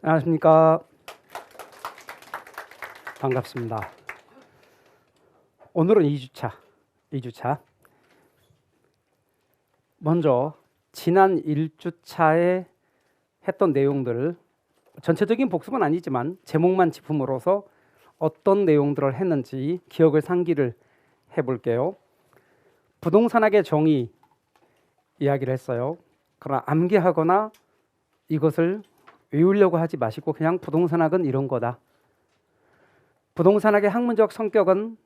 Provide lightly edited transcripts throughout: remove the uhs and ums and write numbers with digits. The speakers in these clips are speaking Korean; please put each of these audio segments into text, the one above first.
안녕하십니까. 반갑습니다. 오늘은 2주차. 먼저 지난 1주차에 했던 내용들을 전체적인 복습은 아니지만 제목만 짚음으로써 어떤 내용들을 했는지 기억을 상기를 해볼게요. 부동산학의 정의 이야기를 했어요. 그러나 암기하거나 이것을 외우려고 하지 마시고 그냥 부동산학은 이런 거다. 부동산학의 학문적 성격은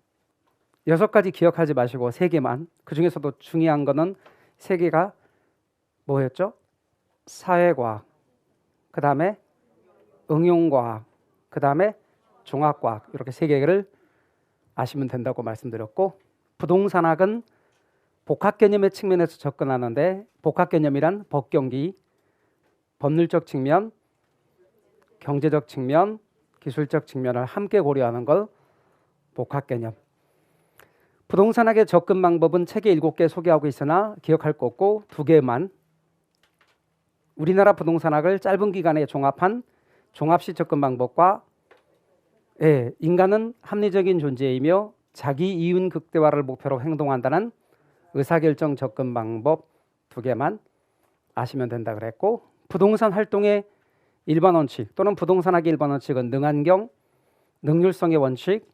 6가지 기억하지 마시고 3개만. 그 중에서도 중요한 거는 3개가 뭐였죠? 사회과학, 그 다음에 응용과학, 그 다음에 종합과학, 이렇게 3개를 아시면 된다고 말씀드렸고, 부동산학은 복합 개념의 측면에서 접근하는데, 복합 개념이란 법경기, 법률적 측면, 경제적 측면, 기술적 측면을 함께 고려하는 걸 복합 개념. 부동산학의 접근 방법은 책에 7개 소개하고 있으나 기억할 거 없고 2개만. 우리나라 부동산학을 짧은 기간에 종합한 종합식 접근 방법과 인간은 합리적인 존재이며 자기 이윤 극대화를 목표로 행동한다는 의사결정 접근 방법 2개만 아시면 된다 그랬고, 부동산 활동의 일반 원칙 또는 부동산학의 일반 원칙은 능환경, 능률성의 원칙,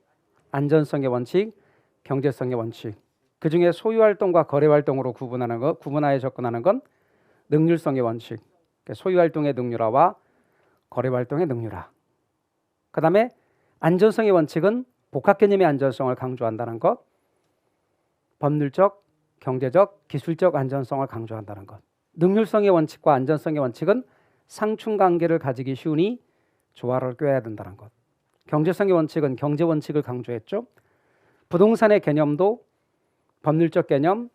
안전성의 원칙, 경제성의 원칙. 그 중에 소유활동과 거래활동으로 구분하여 접근하는 건 능률성의 원칙. 소유활동의 능률화와 거래활동의 능률화. 그 다음에 안전성의 원칙은 복합개념의 안전성을 강조한다는 것, 법률적, 경제적, 기술적 안전성을 강조한다는 것. 능률성의 원칙과 안전성의 원칙은 상충관계를 가지기 쉬우니 조화를 꾀해야 된다는 것. 경제성의 원칙은 경제 원칙을 강조했죠. 부동산의 개념도 법률적 개념,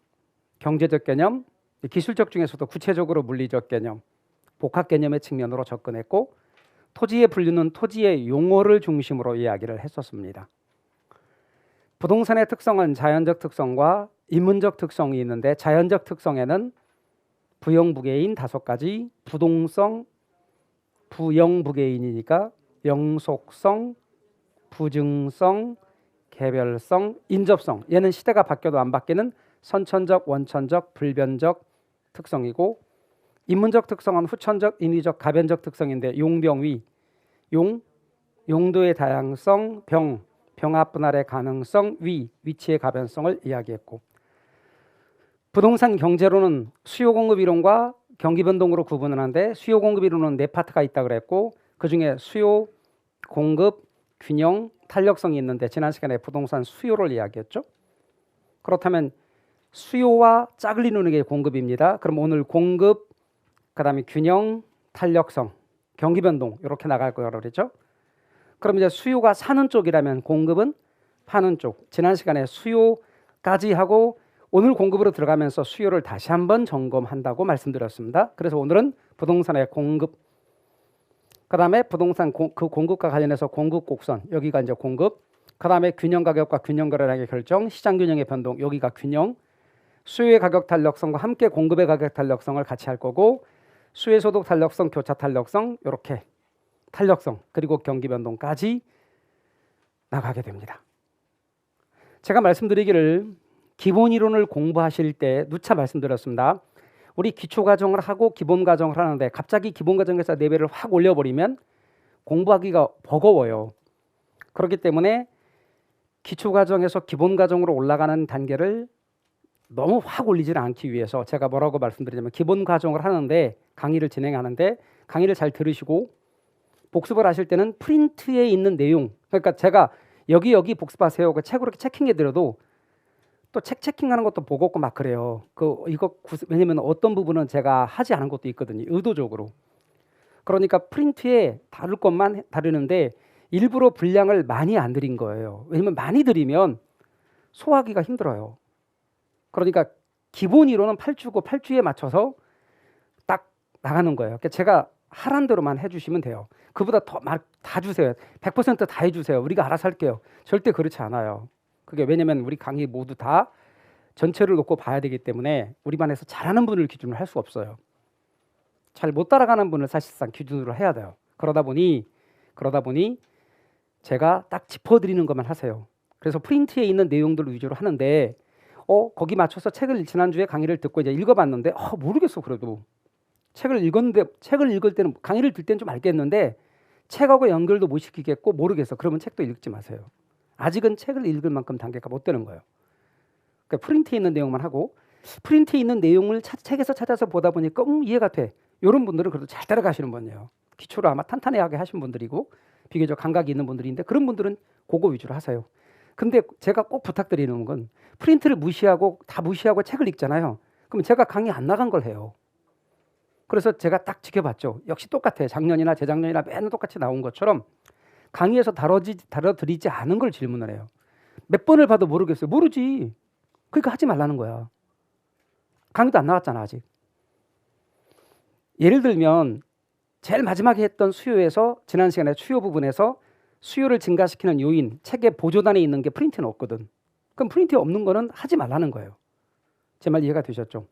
경제적 개념, 기술적 중에서도 구체적으로 물리적 개념, 복합 개념의 측면으로 접근했고, 토지의 분류는 토지의 용어를 중심으로 이야기를 했었습니다. 부동산의 특성은 자연적 특성과 인문적 특성이 있는데, 자연적 특성에는 부영부개인 5가지, 부동성, 부영부개인이니까 영속성, 부증성, 개별성, 인접성. 얘는 시대가 바뀌어도 안 바뀌는 선천적, 원천적, 불변적 특성이고, 인문적 특성은 후천적, 인위적, 가변적 특성인데, 용병위, 용도의 다양성, 병합 분할의 가능성, 위치의 가변성을 이야기했고, 부동산 경제로는 수요 공급 이론과 경기 변동으로 구분을 하는데, 수요 공급 이론은 4파트가 있다 그랬고, 그 중에 수요, 공급, 균형, 탄력성이 있는데 지난 시간에 부동산 수요를 이야기했죠. 그렇다면 수요와 짝을 이루는 게 공급입니다. 그럼 오늘 공급, 그 다음에 균형, 탄력성, 경기 변동 이렇게 나갈 거라고 그랬죠. 그럼 이제 수요가 사는 쪽이라면 공급은 파는 쪽. 지난 시간에 수요까지 하고 오늘 공급으로 들어가면서 수요를 다시 한번 점검한다고 말씀드렸습니다. 그래서 오늘은 부동산의 공급, 그 다음에 부동산 그 공급과 관련해서 공급 곡선, 여기가 이제 공급, 그 다음에 균형 가격과 균형 거래량의 결정, 시장 균형의 변동, 여기가 균형, 수요의 가격 탄력성과 함께 공급의 가격 탄력성을 같이 할 거고, 수요 소득 탄력성, 교차 탄력성, 이렇게 탄력성, 그리고 경기 변동까지 나가게 됩니다. 제가 말씀드리기를 기본 이론을 공부하실 때 누차 말씀드렸습니다. 우리 기초 과정을 하고 기본 과정을 하는데 갑자기 기본 과정에서 레벨을 확 올려버리면 공부하기가 버거워요. 그렇기 때문에 기초 과정에서 기본 과정으로 올라가는 단계를 너무 확 올리지는 않기 위해서 제가 뭐라고 말씀드리냐면, 기본 과정을 하는데 강의를 진행하는데 강의를 잘 들으시고 복습을 하실 때는 프린트에 있는 내용, 그러니까 제가 여기 복습하세요 그 책으로 이렇게 체킹해드려도 또 책 체킹하는 것도 보고 없고 막 그래요. 왜냐면 어떤 부분은 제가 하지 않은 것도 있거든요. 의도적으로. 그러니까 프린트에 다룰 것만 다루는데 일부러 분량을 많이 안 드린 거예요. 왜냐면 많이 드리면 소화하기가 힘들어요. 그러니까 기본 이론은 8주고 8주에 맞춰서 딱 나가는 거예요. 그러니까 제가 하란 대로만 해주시면 돼요. 그보다 더 다 주세요. 100% 다 해주세요. 우리가 알아서 할게요. 절대 그렇지 않아요. 그게 왜냐면 우리 강의 모두 다 전체를 놓고 봐야 되기 때문에 우리 반에서 잘하는 분을 기준으로 할 수 없어요. 잘 못 따라가는 분을 사실상 기준으로 해야 돼요. 그러다 보니 제가 딱 짚어드리는 것만 하세요. 그래서 프린트에 있는 내용들 위주로 하는데 거기 맞춰서 책을 지난주에 강의를 듣고 이제 읽어봤는데 모르겠어. 그래도 책을 읽을 때는 강의를 들 때는 좀 알겠는데 책하고 연결도 못 시키겠고 모르겠어. 그러면 책도 읽지 마세요. 아직은 책을 읽을 만큼 단계가 못 되는 거예요. 그러니까 프린트에 있는 내용만 하고 프린트에 있는 내용을 책에서 찾아서 보다 보니까 이해가 돼. 이런 분들은 그래도 잘 따라가시는 분이에요. 기초를 아마 탄탄하게 하신 분들이고 비교적 감각이 있는 분들인데 그런 분들은 그거 위주로 하세요. 근데 제가 꼭 부탁드리는 건 프린트를 무시하고 책을 읽잖아요. 그럼 제가 강의 안 나간 걸 해요. 그래서 제가 딱 지켜봤죠. 역시 똑같아요. 작년이나 재작년이나 매년 똑같이 나온 것처럼 강의에서 다뤄드리지 않은 걸 질문을 해요. 몇 번을 봐도 모르겠어요. 모르지. 그러니까 하지 말라는 거야. 강의도 안 나왔잖아 아직. 예를 들면 제일 마지막에 했던 수요에서 지난 시간에 수요 부분에서 수요를 증가시키는 요인 책의 보조단에 있는 게 프린트는 없거든. 그럼 프린트에 없는 거는 하지 말라는 거예요. 제 말 이해가 되셨죠?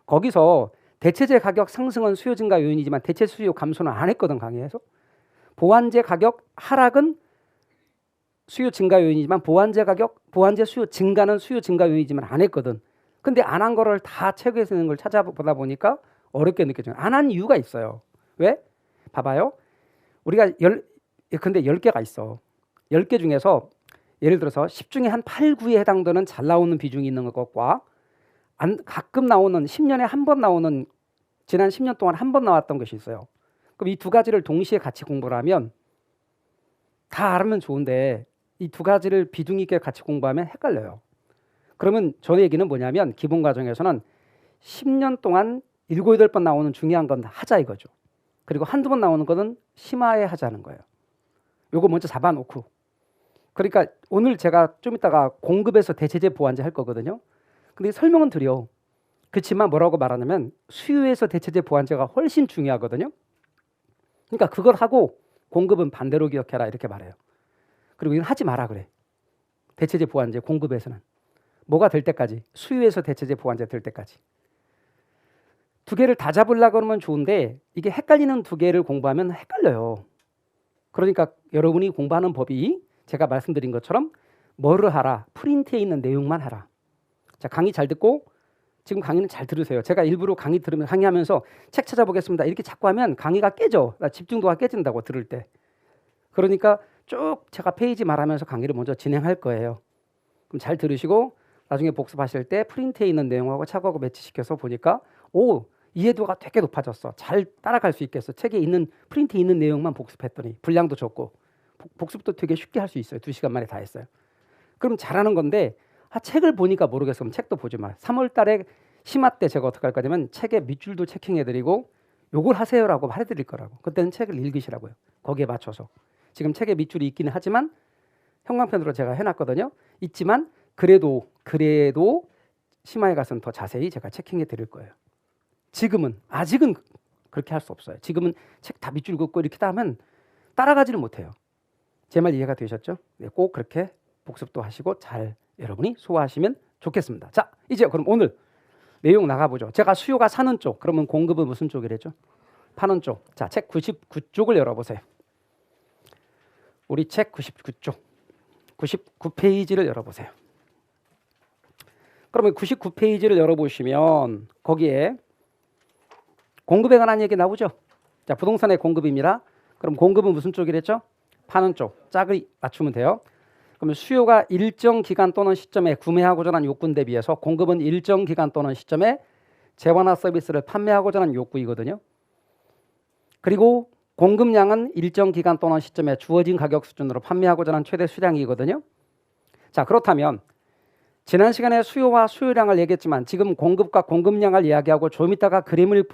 거기서 대체재 가격 상승은 수요 증가 요인이지만 대체 수요 감소는 안 했거든 강의에서. 보완재 가격 하락은 수요 증가 요인이지만 보완재 수요 증가는 수요 증가 요인이지만 안 했거든. 근데 안 한 거를 다 책에서 있는 걸 찾아보다 보니까 어렵게 느껴져요. 안 한 이유가 있어요. 왜? 봐봐요. 우리가 근데 10개가 있어. 10개 중에서 예를 들어서 10 중에 한 8, 9에 해당되는 잘 나오는 비중이 있는 것과 가끔 나오는 10년에 한 번 나오는 지난 10년 동안 한 번 나왔던 것이 있어요. 그럼 이 두 가지를 동시에 같이 공부를 하면 다 알면 좋은데 이 두 가지를 비중 있게 같이 공부하면 헷갈려요. 그러면 저 얘기는 뭐냐면 기본 과정에서는 10년 동안 7, 8번 나오는 중요한 건 하자 이거죠. 그리고 한두 번 나오는 거는 심화해 하자는 거예요. 요거 먼저 잡아놓고. 그러니까 오늘 제가 좀 이따가 공급에서 대체재 보완재 할 거거든요. 근데 설명은 드려. 그렇지만 뭐라고 말하냐면 수요에서 대체재 보완재가 훨씬 중요하거든요. 그러니까 그걸 하고 공급은 반대로 기억해라 이렇게 말해요. 그리고 이건 하지 마라 그래. 대체재 보완재 공급에서는. 뭐가 될 때까지? 수요에서 대체재 보완재 될 때까지. 두 개를 다 잡으려고 하면 좋은데 이게 헷갈리는 두 개를 공부하면 헷갈려요. 그러니까 여러분이 공부하는 법이 제가 말씀드린 것처럼 뭐를 하라? 프린트에 있는 내용만 하라. 자, 강의 잘 듣고 지금 강의는 잘 들으세요. 제가 일부러 강의하면서 책 찾아보겠습니다. 이렇게 자꾸 하면 강의가 깨져. 나 집중도가 깨진다고 들을 때. 그러니까 쭉 제가 페이지 말하면서 강의를 먼저 진행할 거예요. 그럼 잘 들으시고 나중에 복습하실 때 프린트에 있는 내용하고 차고하고 매치시켜서 보니까 이해도가 되게 높아졌어. 잘 따라갈 수 있겠어. 책에 있는 프린트에 있는 내용만 복습했더니 분량도 적고 복습도 되게 쉽게 할 수 있어요. 2시간 만에 다 했어요. 그럼 잘하는 건데 책을 보니까 모르겠어. 그럼 책도 보지 마. 3월 달에 심화 때 제가 어떻게 할 거냐면 책의 밑줄도 체킹해드리고 요걸 하세요라고 말해드릴 거라고. 그때는 책을 읽으시라고요. 거기에 맞춰서. 지금 책에 밑줄이 있기는 하지만 형광펜으로 제가 해놨거든요. 있지만 그래도 심화에 가서는 더 자세히 제가 체킹해 드릴 거예요. 아직은 그렇게 할 수 없어요. 지금은 책 다 밑줄 긋고 이렇게 하면 따라가지를 못해요. 제 말 이해가 되셨죠? 네, 꼭 그렇게 복습도 하시고 잘 여러분이 소화하시면 좋겠습니다. 자, 이제 그럼 오늘 내용 나가보죠. 제가 수요가 사는 쪽, 그러면 공급은 무슨 쪽이랬죠? 파는 쪽. 자, 책 99쪽을 열어보세요. 우리 책 99쪽, 99페이지를 열어보세요. 그러면 99페이지를 열어보시면 거기에 공급에 관한 얘기 나오죠. 자, 부동산의 공급입니다. 그럼 공급은 무슨 쪽이랬죠? 파는 쪽. 짝을 맞추면 돼요. 그러면 수요가 일정 기간 또는 시점에 구매하고자 하는 욕구에 대비해서 공급은 일정 기간 또는 시점에 재화나 서비스를 판매하고자 하는 욕구이거든요. 그리고 공급량은 일정 기간 또는 시점에 주어진 가격 수준으로 판매하고자 하는 최대 수량이거든요. 자, 그렇다면 지난 시간에 수요와 수요량을 얘기했지만 지금 공급과 공급량을 이야기하고 좀 이따가 그림을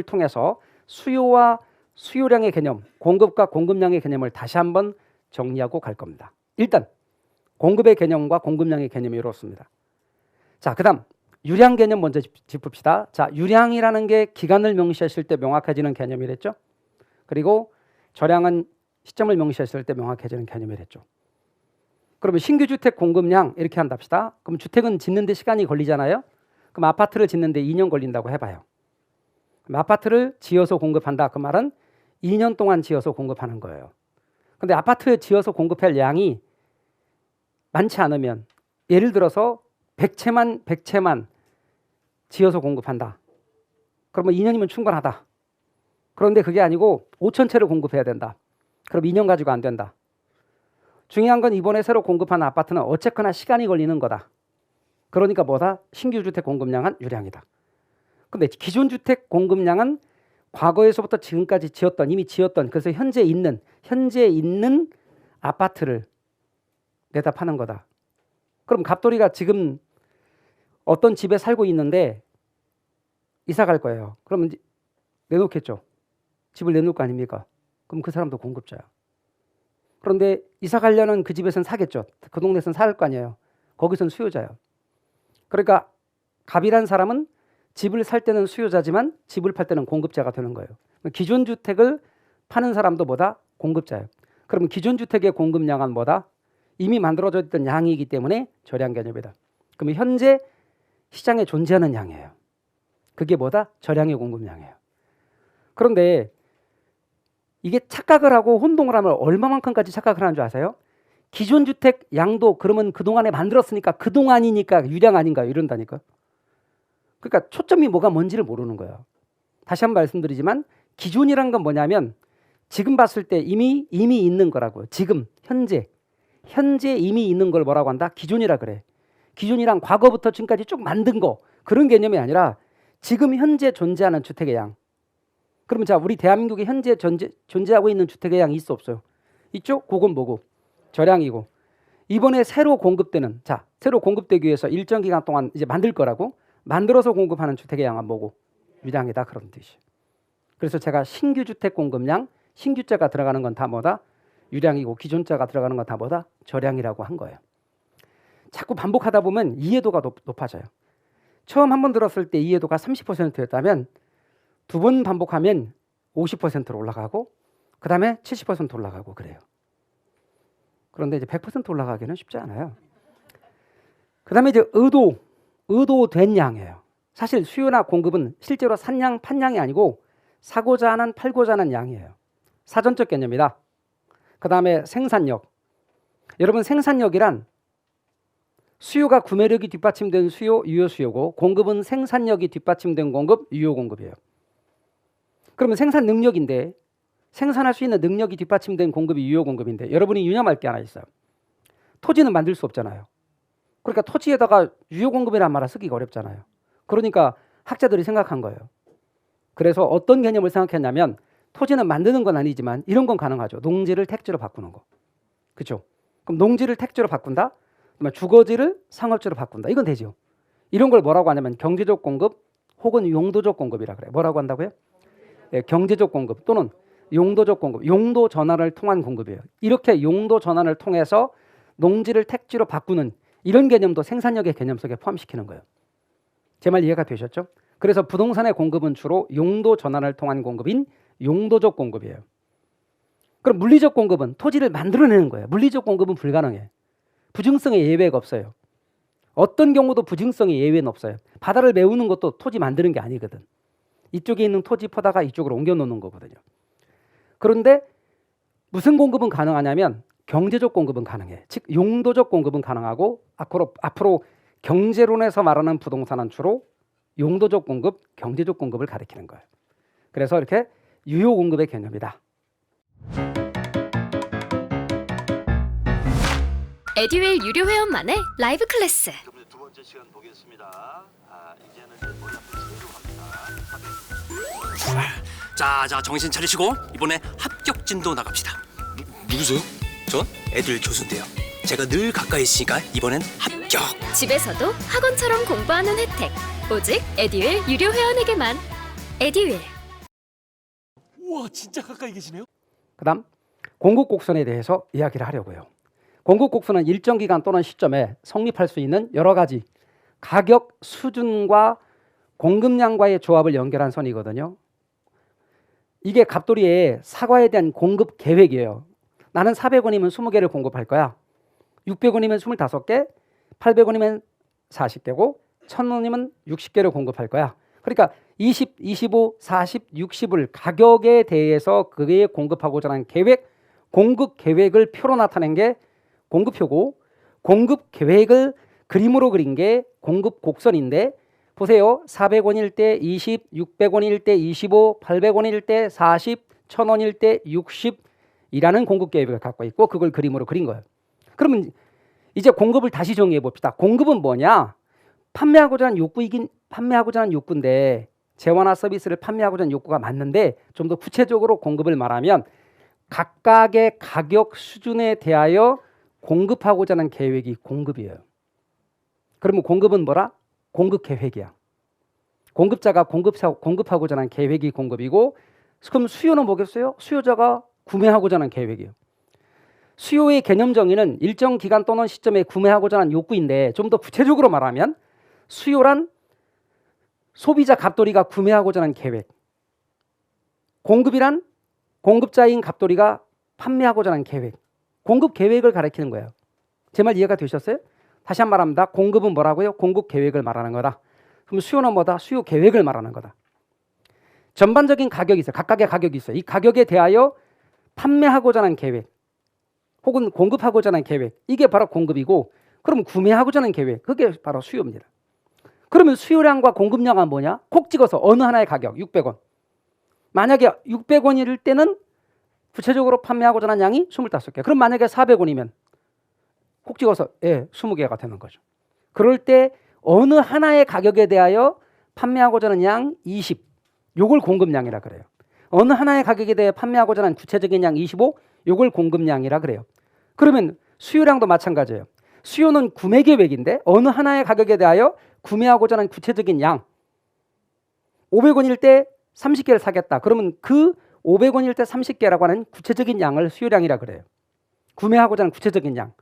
통해서 수요와 수요량의 개념, 공급과 공급량의 개념을 다시 한번 정리하고 갈 겁니다. 일단 공급의 개념과 공급량의 개념이 이렇습니다. 자, 그다음 유량 개념 먼저 짚읍시다. 자, 유량이라는 게 기간을 명시했을 때 명확해지는 개념이랬죠. 그리고 저량은 시점을 명시했을 때 명확해지는 개념이랬죠. 그러면 신규 주택 공급량 이렇게 한답시다. 그럼 주택은 짓는데 시간이 걸리잖아요. 그럼 아파트를 짓는데 2년 걸린다고 해봐요. 아파트를 지어서 공급한다. 그 말은 2년 동안 지어서 공급하는 거예요. 근데 아파트 지어서 공급할 양이 많지 않으면 예를 들어서 100채만 지어서 공급한다. 그러면 2년이면 충분하다. 그런데 그게 아니고 5,000채를 공급해야 된다. 그럼 2년 가지고 안 된다. 중요한 건 이번에 새로 공급한 아파트는 어쨌거나 시간이 걸리는 거다. 그러니까 뭐다? 신규 주택 공급량은 유량이다. 근데 기존 주택 공급량은 과거에서부터 지금까지 이미 지었던 그래서 현재 있는 아파트를 내다 파는 거다. 그럼 갑돌이가 지금 어떤 집에 살고 있는데 이사 갈 거예요. 그러면 내놓겠죠. 집을 내놓을 거 아닙니까? 그럼 그 사람도 공급자야. 그런데 이사 가려는 그 집에서는 사겠죠. 그 동네에서는 살 거 아니에요. 거기서는 수요자예요. 그러니까 갑이란 사람은 집을 살 때는 수요자지만 집을 팔 때는 공급자가 되는 거예요. 기존 주택을 파는 사람도 뭐다? 공급자예요. 그러면 기존 주택의 공급량은 뭐다? 이미 만들어져 있던 양이기 때문에 절약 개념이다. 그러면 현재 시장에 존재하는 양이에요. 그게 뭐다? 절약의 공급량이에요. 그런데 이게 착각을 하고 혼동을 하면 얼마만큼까지 착각을 하는 줄 아세요? 기존 주택 양도 그러면 그동안에 만들었으니까 그동안이니까 유량 아닌가요? 이런다니까. 그러니까 초점이 뭔지를 모르는 거예요. 다시 한번 말씀드리지만 기존이란 건 뭐냐면 지금 봤을 때 이미 있는 거라고요. 지금 현재 이미 있는 걸 뭐라고 한다? 기존이라 그래. 기존이란 과거부터 지금까지 쭉 만든 거 그런 개념이 아니라 지금 현재 존재하는 주택의 양. 그러면 자 우리 대한민국에 현재 존재하고 있는 주택의 양이 있어 없어요? 있죠? 그건 뭐고? 절량이고 이번에 새로 공급되기 위해서 일정 기간 동안 이제 만들 거라고 만들어서 공급하는 주택의 양은 뭐고? 유량이다 그런 뜻이에요. 그래서 제가 신규 주택 공급량, 신규자가 들어가는 건 다 뭐다? 유량이고 기존자가 들어가는 건 다 뭐다? 절량이라고 한 거예요. 자꾸 반복하다 보면 이해도가 높아져요. 처음 한 번 들었을 때 이해도가 30%였다면 두 번 반복하면 50%로 올라가고 그 다음에 70% 올라가고 그래요. 그런데 이제 100% 올라가기는 쉽지 않아요. 그 다음에 이제 의도된 양이에요. 사실 수요나 공급은 실제로 산양, 판양이 아니고 사고자 하는, 팔고자 하는 양이에요. 사전적 개념이다. 그 다음에 생산력. 여러분 생산력이란 수요가 구매력이 뒷받침된 수요, 유효 수요고 공급은 생산력이 뒷받침된 공급, 유효 공급이에요. 그러면 생산 능력인데 생산할 수 있는 능력이 뒷받침된 공급이 유효 공급인데 여러분이 유념할 게 하나 있어요. 토지는 만들 수 없잖아요. 그러니까 토지에다가 유효 공급이라는 말을 쓰기가 어렵잖아요. 그러니까 학자들이 생각한 거예요. 그래서 어떤 개념을 생각했냐면 토지는 만드는 건 아니지만 이런 건 가능하죠. 농지를 택지로 바꾸는 거. 그렇죠? 그럼 농지를 택지로 바꾼다? 그러면 주거지를 상업지로 바꾼다. 이건 되죠. 이런 걸 뭐라고 하냐면 경제적 공급 혹은 용도적 공급이라 그래요. 뭐라고 한다고요? 네, 경제적 공급 또는 용도적 공급, 용도 전환을 통한 공급이에요. 이렇게 용도 전환을 통해서 농지를 택지로 바꾸는 이런 개념도 생산력의 개념 속에 포함시키는 거예요. 제 말 이해가 되셨죠? 그래서 부동산의 공급은 주로 용도 전환을 통한 공급인 용도적 공급이에요. 그럼 물리적 공급은 토지를 만들어내는 거예요. 물리적 공급은 불가능해. 부증성의 예외가 없어요. 어떤 경우도 부증성의 예외는 없어요. 바다를 메우는 것도 토지 만드는 게 아니거든. 이쪽에 있는 토지 퍼다가 이쪽으로 옮겨 놓는 거거든요. 그런데 무슨 공급은 가능하냐면 경제적 공급은 가능해. 즉 용도적 공급은 가능하고 앞으로 경제론에서 말하는 부동산은 주로 용도적 공급, 경제적 공급을 가리키는 거예요. 그래서 이렇게 유효 공급의 개념이다. 에듀윌 유료 회원만의 라이브 클래스. 두 번째 시간 보겠습니다. 이제는 놀랍게 자, 정신 차리시고 이번에 합격 진도 나갑시다. 누구세요? 전 애들 교수인데요. 제가 늘 가까이 있으니까 이번엔 합격. 집에서도 학원처럼 공부하는 혜택. 오직 에듀윌 유료 회원에게만. 에듀윌. 우와, 진짜 가까이 계시네요. 그다음 공급곡선에 대해서 이야기를 하려고요. 공급곡선은 일정 기간 또는 시점에 성립할 수 있는 여러 가지 가격 수준과 공급량과의 조합을 연결한 선이거든요. 이게 갑돌이의 사과에 대한 공급 계획이에요. 나는 400원이면 20개를 공급할 거야. 600원이면 25개, 800원이면 40개고 1000원이면 60개를 공급할 거야. 그러니까 20, 25, 40, 60을 가격에 대해서 그에 공급하고자 하는 계획, 공급 계획을 표로 나타낸 게 공급표고, 공급 계획을 그림으로 그린 게 공급 곡선인데, 보세요. 400원일 때 20, 600원일 때 25, 800원일 때 40, 1000원일 때 60이라는 공급 계획을 갖고 있고, 그걸 그림으로 그린 거예요. 그러면 이제 공급을 다시 정리해 봅시다. 공급은 뭐냐? 판매하고자 하는 욕구인데, 재화나 서비스를 판매하고자 하는 욕구가 맞는데, 좀 더 구체적으로 공급을 말하면 각각의 가격 수준에 대하여 공급하고자 하는 계획이 공급이에요. 그러면 공급은 뭐라? 공급 계획이야. 공급자가 공급하고자 하는 계획이 공급이고, 그럼 수요는 뭐겠어요? 수요자가 구매하고자 하는 계획이에요. 수요의 개념 정의는 일정 기간 또는 시점에 구매하고자 하는 욕구인데, 좀 더 구체적으로 말하면 수요란 소비자 갑돌이가 구매하고자 하는 계획, 공급이란 공급자인 갑돌이가 판매하고자 하는 계획, 공급 계획을 가리키는 거예요. 제 말 이해가 되셨어요? 다시 한 번 말합니다. 공급은 뭐라고요? 공급 계획을 말하는 거다. 그럼 수요는 뭐다? 수요 계획을 말하는 거다. 전반적인 가격이 있어요. 각각의 가격이 있어요. 이 가격에 대하여 판매하고자 하는 계획 혹은 공급하고자 하는 계획, 이게 바로 공급이고, 그럼 구매하고자 하는 계획, 그게 바로 수요입니다. 그러면 수요량과 공급량은 뭐냐? 콕 찍어서 어느 하나의 가격 600원. 만약에 600원일 때는 구체적으로 판매하고자 하는 양이 25개. 그럼 만약에 400원이면 콕 찍어서 20개가 되는 거죠. 그럴 때 어느 하나의 가격에 대하여 판매하고자 하는 양 20. 요걸 공급량이라 그래요. 어느 하나의 가격에 대해 판매하고자 하는 구체적인 양 25. 요걸 공급량이라 그래요. 그러면 수요량도 마찬가지예요. 수요는 구매 계획인데 어느 하나의 가격에 대하여 구매하고자 하는 구체적인 양 500원일 때 30개를 사겠다. 그러면 그 500원일 때 30개라고 하는 구체적인 양을 수요량이라 그래요. 구매하고자 하는 구체적인 양,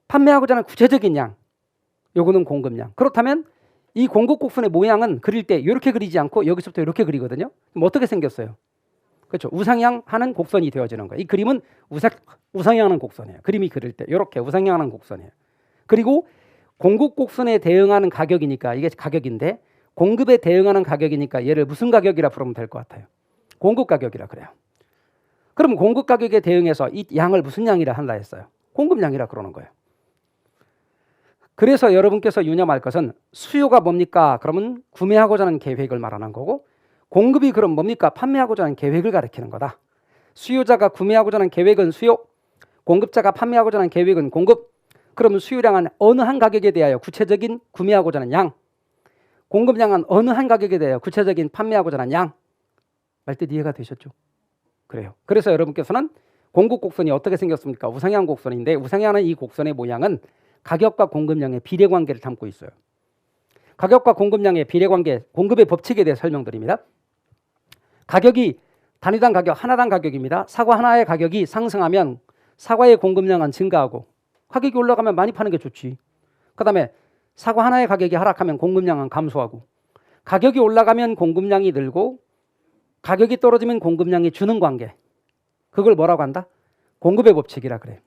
판매하고자 하는 구체적인 양, 요거는 공급량. 그렇다면 이 공급 곡선의 모양은 그릴 때 이렇게 그리지 않고 여기서부터 이렇게 그리거든요. 그럼 어떻게 생겼어요? 그렇죠. 우상향하는 곡선이 되어지는 거예요. 이 그림은 우상향하는 곡선이에요. 그림이 그릴 때 이렇게 우상향하는 곡선이에요. 그리고 공급 곡선에 대응하는 가격이니까 이게 가격인데, 공급에 대응하는 가격이니까 얘를 무슨 가격이라 부르면 될 것 같아요? 공급 가격이라 그래요. 그럼 공급 가격에 대응해서 이 양을 무슨 양이라 한다 했어요? 공급량이라 그러는 거예요. 그래서 여러분께서 유념할 것은 수요가 뭡니까? 그러면 구매하고자 하는 계획을 말하는 거고, 공급이 그럼 뭡니까? 판매하고자 하는 계획을 가리키는 거다. 수요자가 구매하고자 하는 계획은 수요, 공급자가 판매하고자 하는 계획은 공급. 그러면 수요량은 어느 한 가격에 대하여 구체적인 구매하고자 하는 양, 공급량은 어느 한 가격에 대하여 구체적인 판매하고자 하는 양. 말뜻 이해가 되셨죠? 그래요. 그래서 여러분께서는 공급 곡선이 어떻게 생겼습니까? 우상향 곡선인데, 우상향하는 이 곡선의 모양은 가격과 공급량의 비례관계를 담고 있어요. 가격과 공급량의 비례관계, 공급의 법칙에 대해 설명드립니다. 가격이 단위당 가격, 하나당 가격입니다. 사과 하나의 가격이 상승하면 사과의 공급량은 증가하고, 가격이 올라가면 많이 파는 게 좋지. 그 다음에 사과 하나의 가격이 하락하면 공급량은 감소하고, 가격이 올라가면 공급량이 늘고, 가격이 떨어지면 공급량이 주는 관계, 그걸 뭐라고 한다? 공급의 법칙이라 그래요.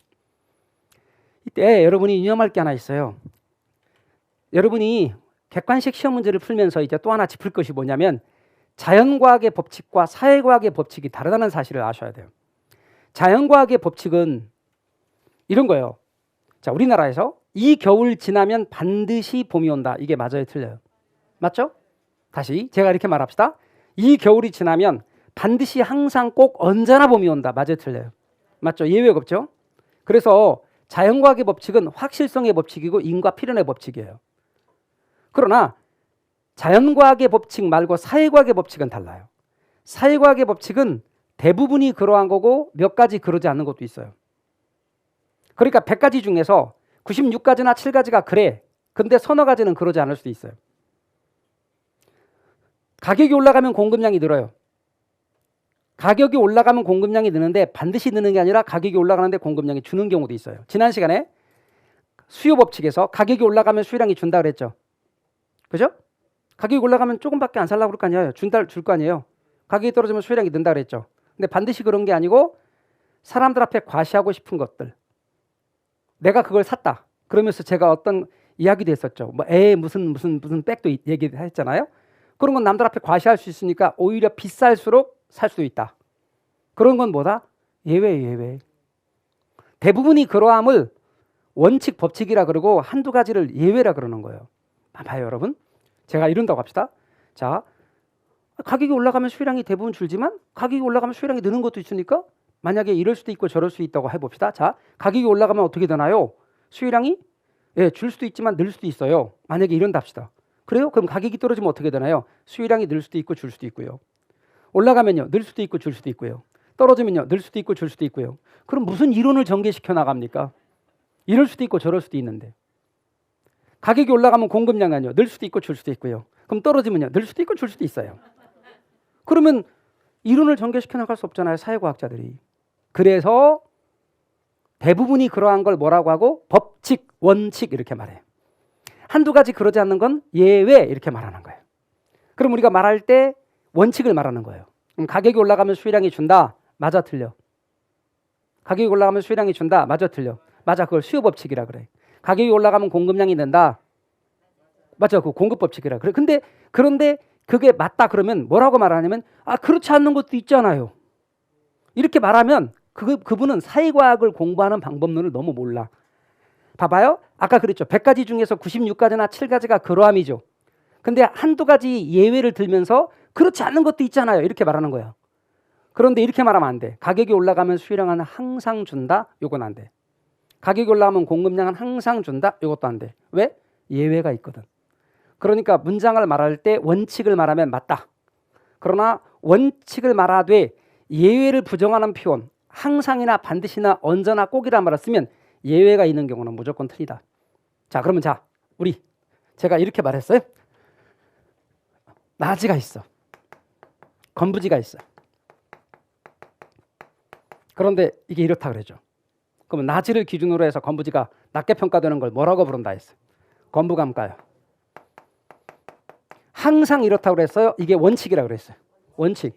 이때 여러분이 유념할 게 하나 있어요. 여러분이 객관식 시험 문제를 풀면서 이제 또 하나 짚을 것이 뭐냐면, 자연과학의 법칙과 사회과학의 법칙이 다르다는 사실을 아셔야 돼요. 자연과학의 법칙은 이런 거예요. 자, 우리나라에서 이 겨울 지나면 반드시 봄이 온다. 이게 맞아요, 틀려요? 맞죠? 다시 제가 이렇게 말합시다. 이 겨울이 지나면 반드시 항상 꼭 언제나 봄이 온다. 맞아요, 틀려요? 맞죠? 예외가 없죠? 그래서 자연과학의 법칙은 확실성의 법칙이고 인과 필연의 법칙이에요. 그러나 자연과학의 법칙 말고 사회과학의 법칙은 달라요. 사회과학의 법칙은 대부분이 그러한 거고 몇 가지 그러지 않는 것도 있어요. 그러니까 100가지 중에서 96가지나 7가지가 그래. 근데 서너 가지는 그러지 않을 수도 있어요. 가격이 올라가면 공급량이 늘어요. 가격이 올라가면 공급량이 느는데 반드시 느는 게 아니라 가격이 올라가는데 공급량이 주는 경우도 있어요. 지난 시간에 수요 법칙에서 가격이 올라가면 수요량이 준다 그랬죠. 그죠? 가격이 올라가면 조금밖에 안 살라고 그럴 거 아니에요. 줄 거 아니에요. 가격이 떨어지면 수요량이 는다 그랬죠. 근데 반드시 그런 게 아니고, 사람들 앞에 과시하고 싶은 것들, 내가 그걸 샀다 그러면서 제가 어떤 이야기도 했었죠. 뭐 무슨 백도 얘기했잖아요. 그런 건 남들 앞에 과시할 수 있으니까 오히려 비쌀수록 살 수도 있다. 그런 건 뭐다? 예외. 대부분이 그러함을 원칙, 법칙이라 그러고 한두 가지를 예외라 그러는 거예요. 봐요, 여러분. 제가 이런다고 합시다. 자, 가격이 올라가면 수요량이 대부분 줄지만 가격이 올라가면 수요량이 느는 것도 있으니까 만약에 이럴 수도 있고 저럴 수도 있다고 해봅시다. 자, 가격이 올라가면 어떻게 되나요? 수요량이 줄 수도 있지만 늘 수도 있어요. 만약에 이런다 합시다. 그래요? 그럼 가격이 떨어지면 어떻게 되나요? 수요량이 늘 수도 있고 줄 수도 있고요. 올라가면요, 늘 수도 있고 줄 수도 있고요. 떨어지면요, 늘 수도 있고 줄 수도 있고요. 그럼 무슨 이론을 전개시켜 나갑니까? 이럴 수도 있고 저럴 수도 있는데. 가격이 올라가면 공급량은요, 늘 수도 있고 줄 수도 있고요. 그럼 떨어지면요, 늘 수도 있고 줄 수도 있어요. 그러면 이론을 전개시켜 나갈 수 없잖아요, 사회과학자들이. 그래서 대부분이 그러한 걸 뭐라고 하고 법칙, 원칙 이렇게 말해요. 한두 가지 그러지 않는 건 예외 이렇게 말하는 거예요. 그럼 우리가 말할 때 원칙을 말하는 거예요. 가격이 올라가면 수요량이 준다. 맞아, 틀려. 가격이 올라가면 수요량이 준다. 맞아, 틀려. 맞아, 그걸 수요 법칙이라 그래. 가격이 올라가면 공급량이 는다. 맞아, 그 공급 법칙이라 그래. 그런데 그게 맞다 그러면 뭐라고 말하냐면 그렇지 않는 것도 있잖아요. 이렇게 말하면 그분은 사회과학을 공부하는 방법론을 너무 몰라. 봐봐요. 아까 그랬죠. 100가지 중에서 96가지나 7가지가 그러함이죠. 근데 한두 가지 예외를 들면서 그렇지 않는 것도 있잖아요. 이렇게 말하는 거예요. 그런데 이렇게 말하면 안 돼. 가격이 올라가면 수요량은 항상 준다. 요건 안 돼. 가격이 올라가면 공급량은 항상 준다. 요것도 안 돼. 왜? 예외가 있거든. 그러니까 문장을 말할 때 원칙을 말하면 맞다. 그러나 원칙을 말하되 예외를 부정하는 표현, 항상이나 반드시나 언제나 꼭이란 말을 쓰면 예외가 있는 경우는 무조건 틀리다. 자, 그러면 제가 이렇게 말했어요. 나지가 있어. 건부지가 있어. 그런데 이게 이렇다 그러죠. 그러면 나지를 기준으로 해서 건부지가 낮게 평가되는 걸 뭐라고 부른다 했어요? 건부감가요. 항상 이렇다고 그랬어요. 이게 원칙이라고 그랬어요. 원칙.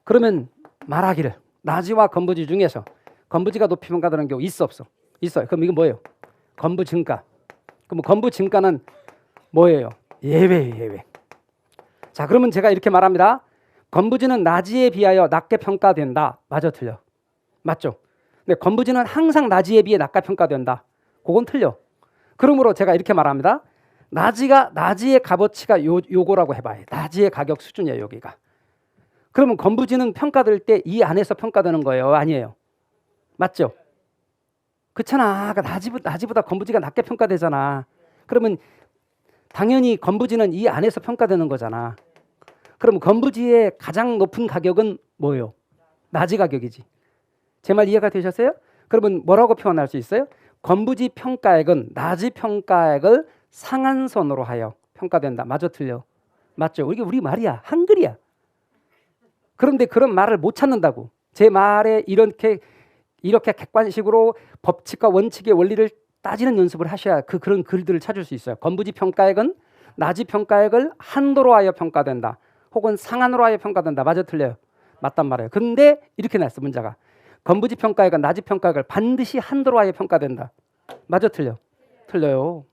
그러면 말하기를 나지와 건부지 중에서 건부지가 높이 평가되는 경우 있어 없어? 있어요. 그럼 이건 뭐예요? 건부 증가. 그럼 건부 증가는 뭐예요? 예외. 자, 그러면 제가 이렇게 말합니다. 건부지는 나지에 비하여 낮게 평가된다. 맞아, 틀려? 맞죠? 근데 건부지는 항상 나지에 비해 낮게 평가된다. 그건 틀려. 그러므로 제가 이렇게 말합니다. 나지의 값어치가 요거라고 해봐요. 나지의 가격 수준이에요, 여기가. 그러면 건부지는 평가될 때 이 안에서 평가되는 거예요, 아니에요? 맞죠? 그렇잖아. 나지보다 건부지가 낮게 평가되잖아. 그러면 당연히 건부지는 이 안에서 평가되는 거잖아. 그럼 건부지의 가장 높은 가격은 뭐예요? 나지 가격이지. 제 말 이해가 되셨어요? 그러면 뭐라고 표현할 수 있어요? 건부지 평가액은 나지 평가액을 상한선으로 하여 평가된다. 맞아, 틀려? 맞죠? 이게 우리 말이야. 한글이야. 그런데 그런 말을 못 찾는다고. 제 말에 이렇게 객관식으로 법칙과 원칙의 원리를 따지는 연습을 하셔야 그런 글들을 찾을 수 있어요. 건부지 평가액은 나지 평가액을 한도로 하여 평가된다. 혹은 상한으로 하여 평가된다. 맞아, 틀려요? 맞단 말이에요. 근데 이렇게 났어, 문자가. 건부지 평가액은 나지 평가액을 반드시 한도로 하여 평가된다. 맞아, 틀려? 틀려요.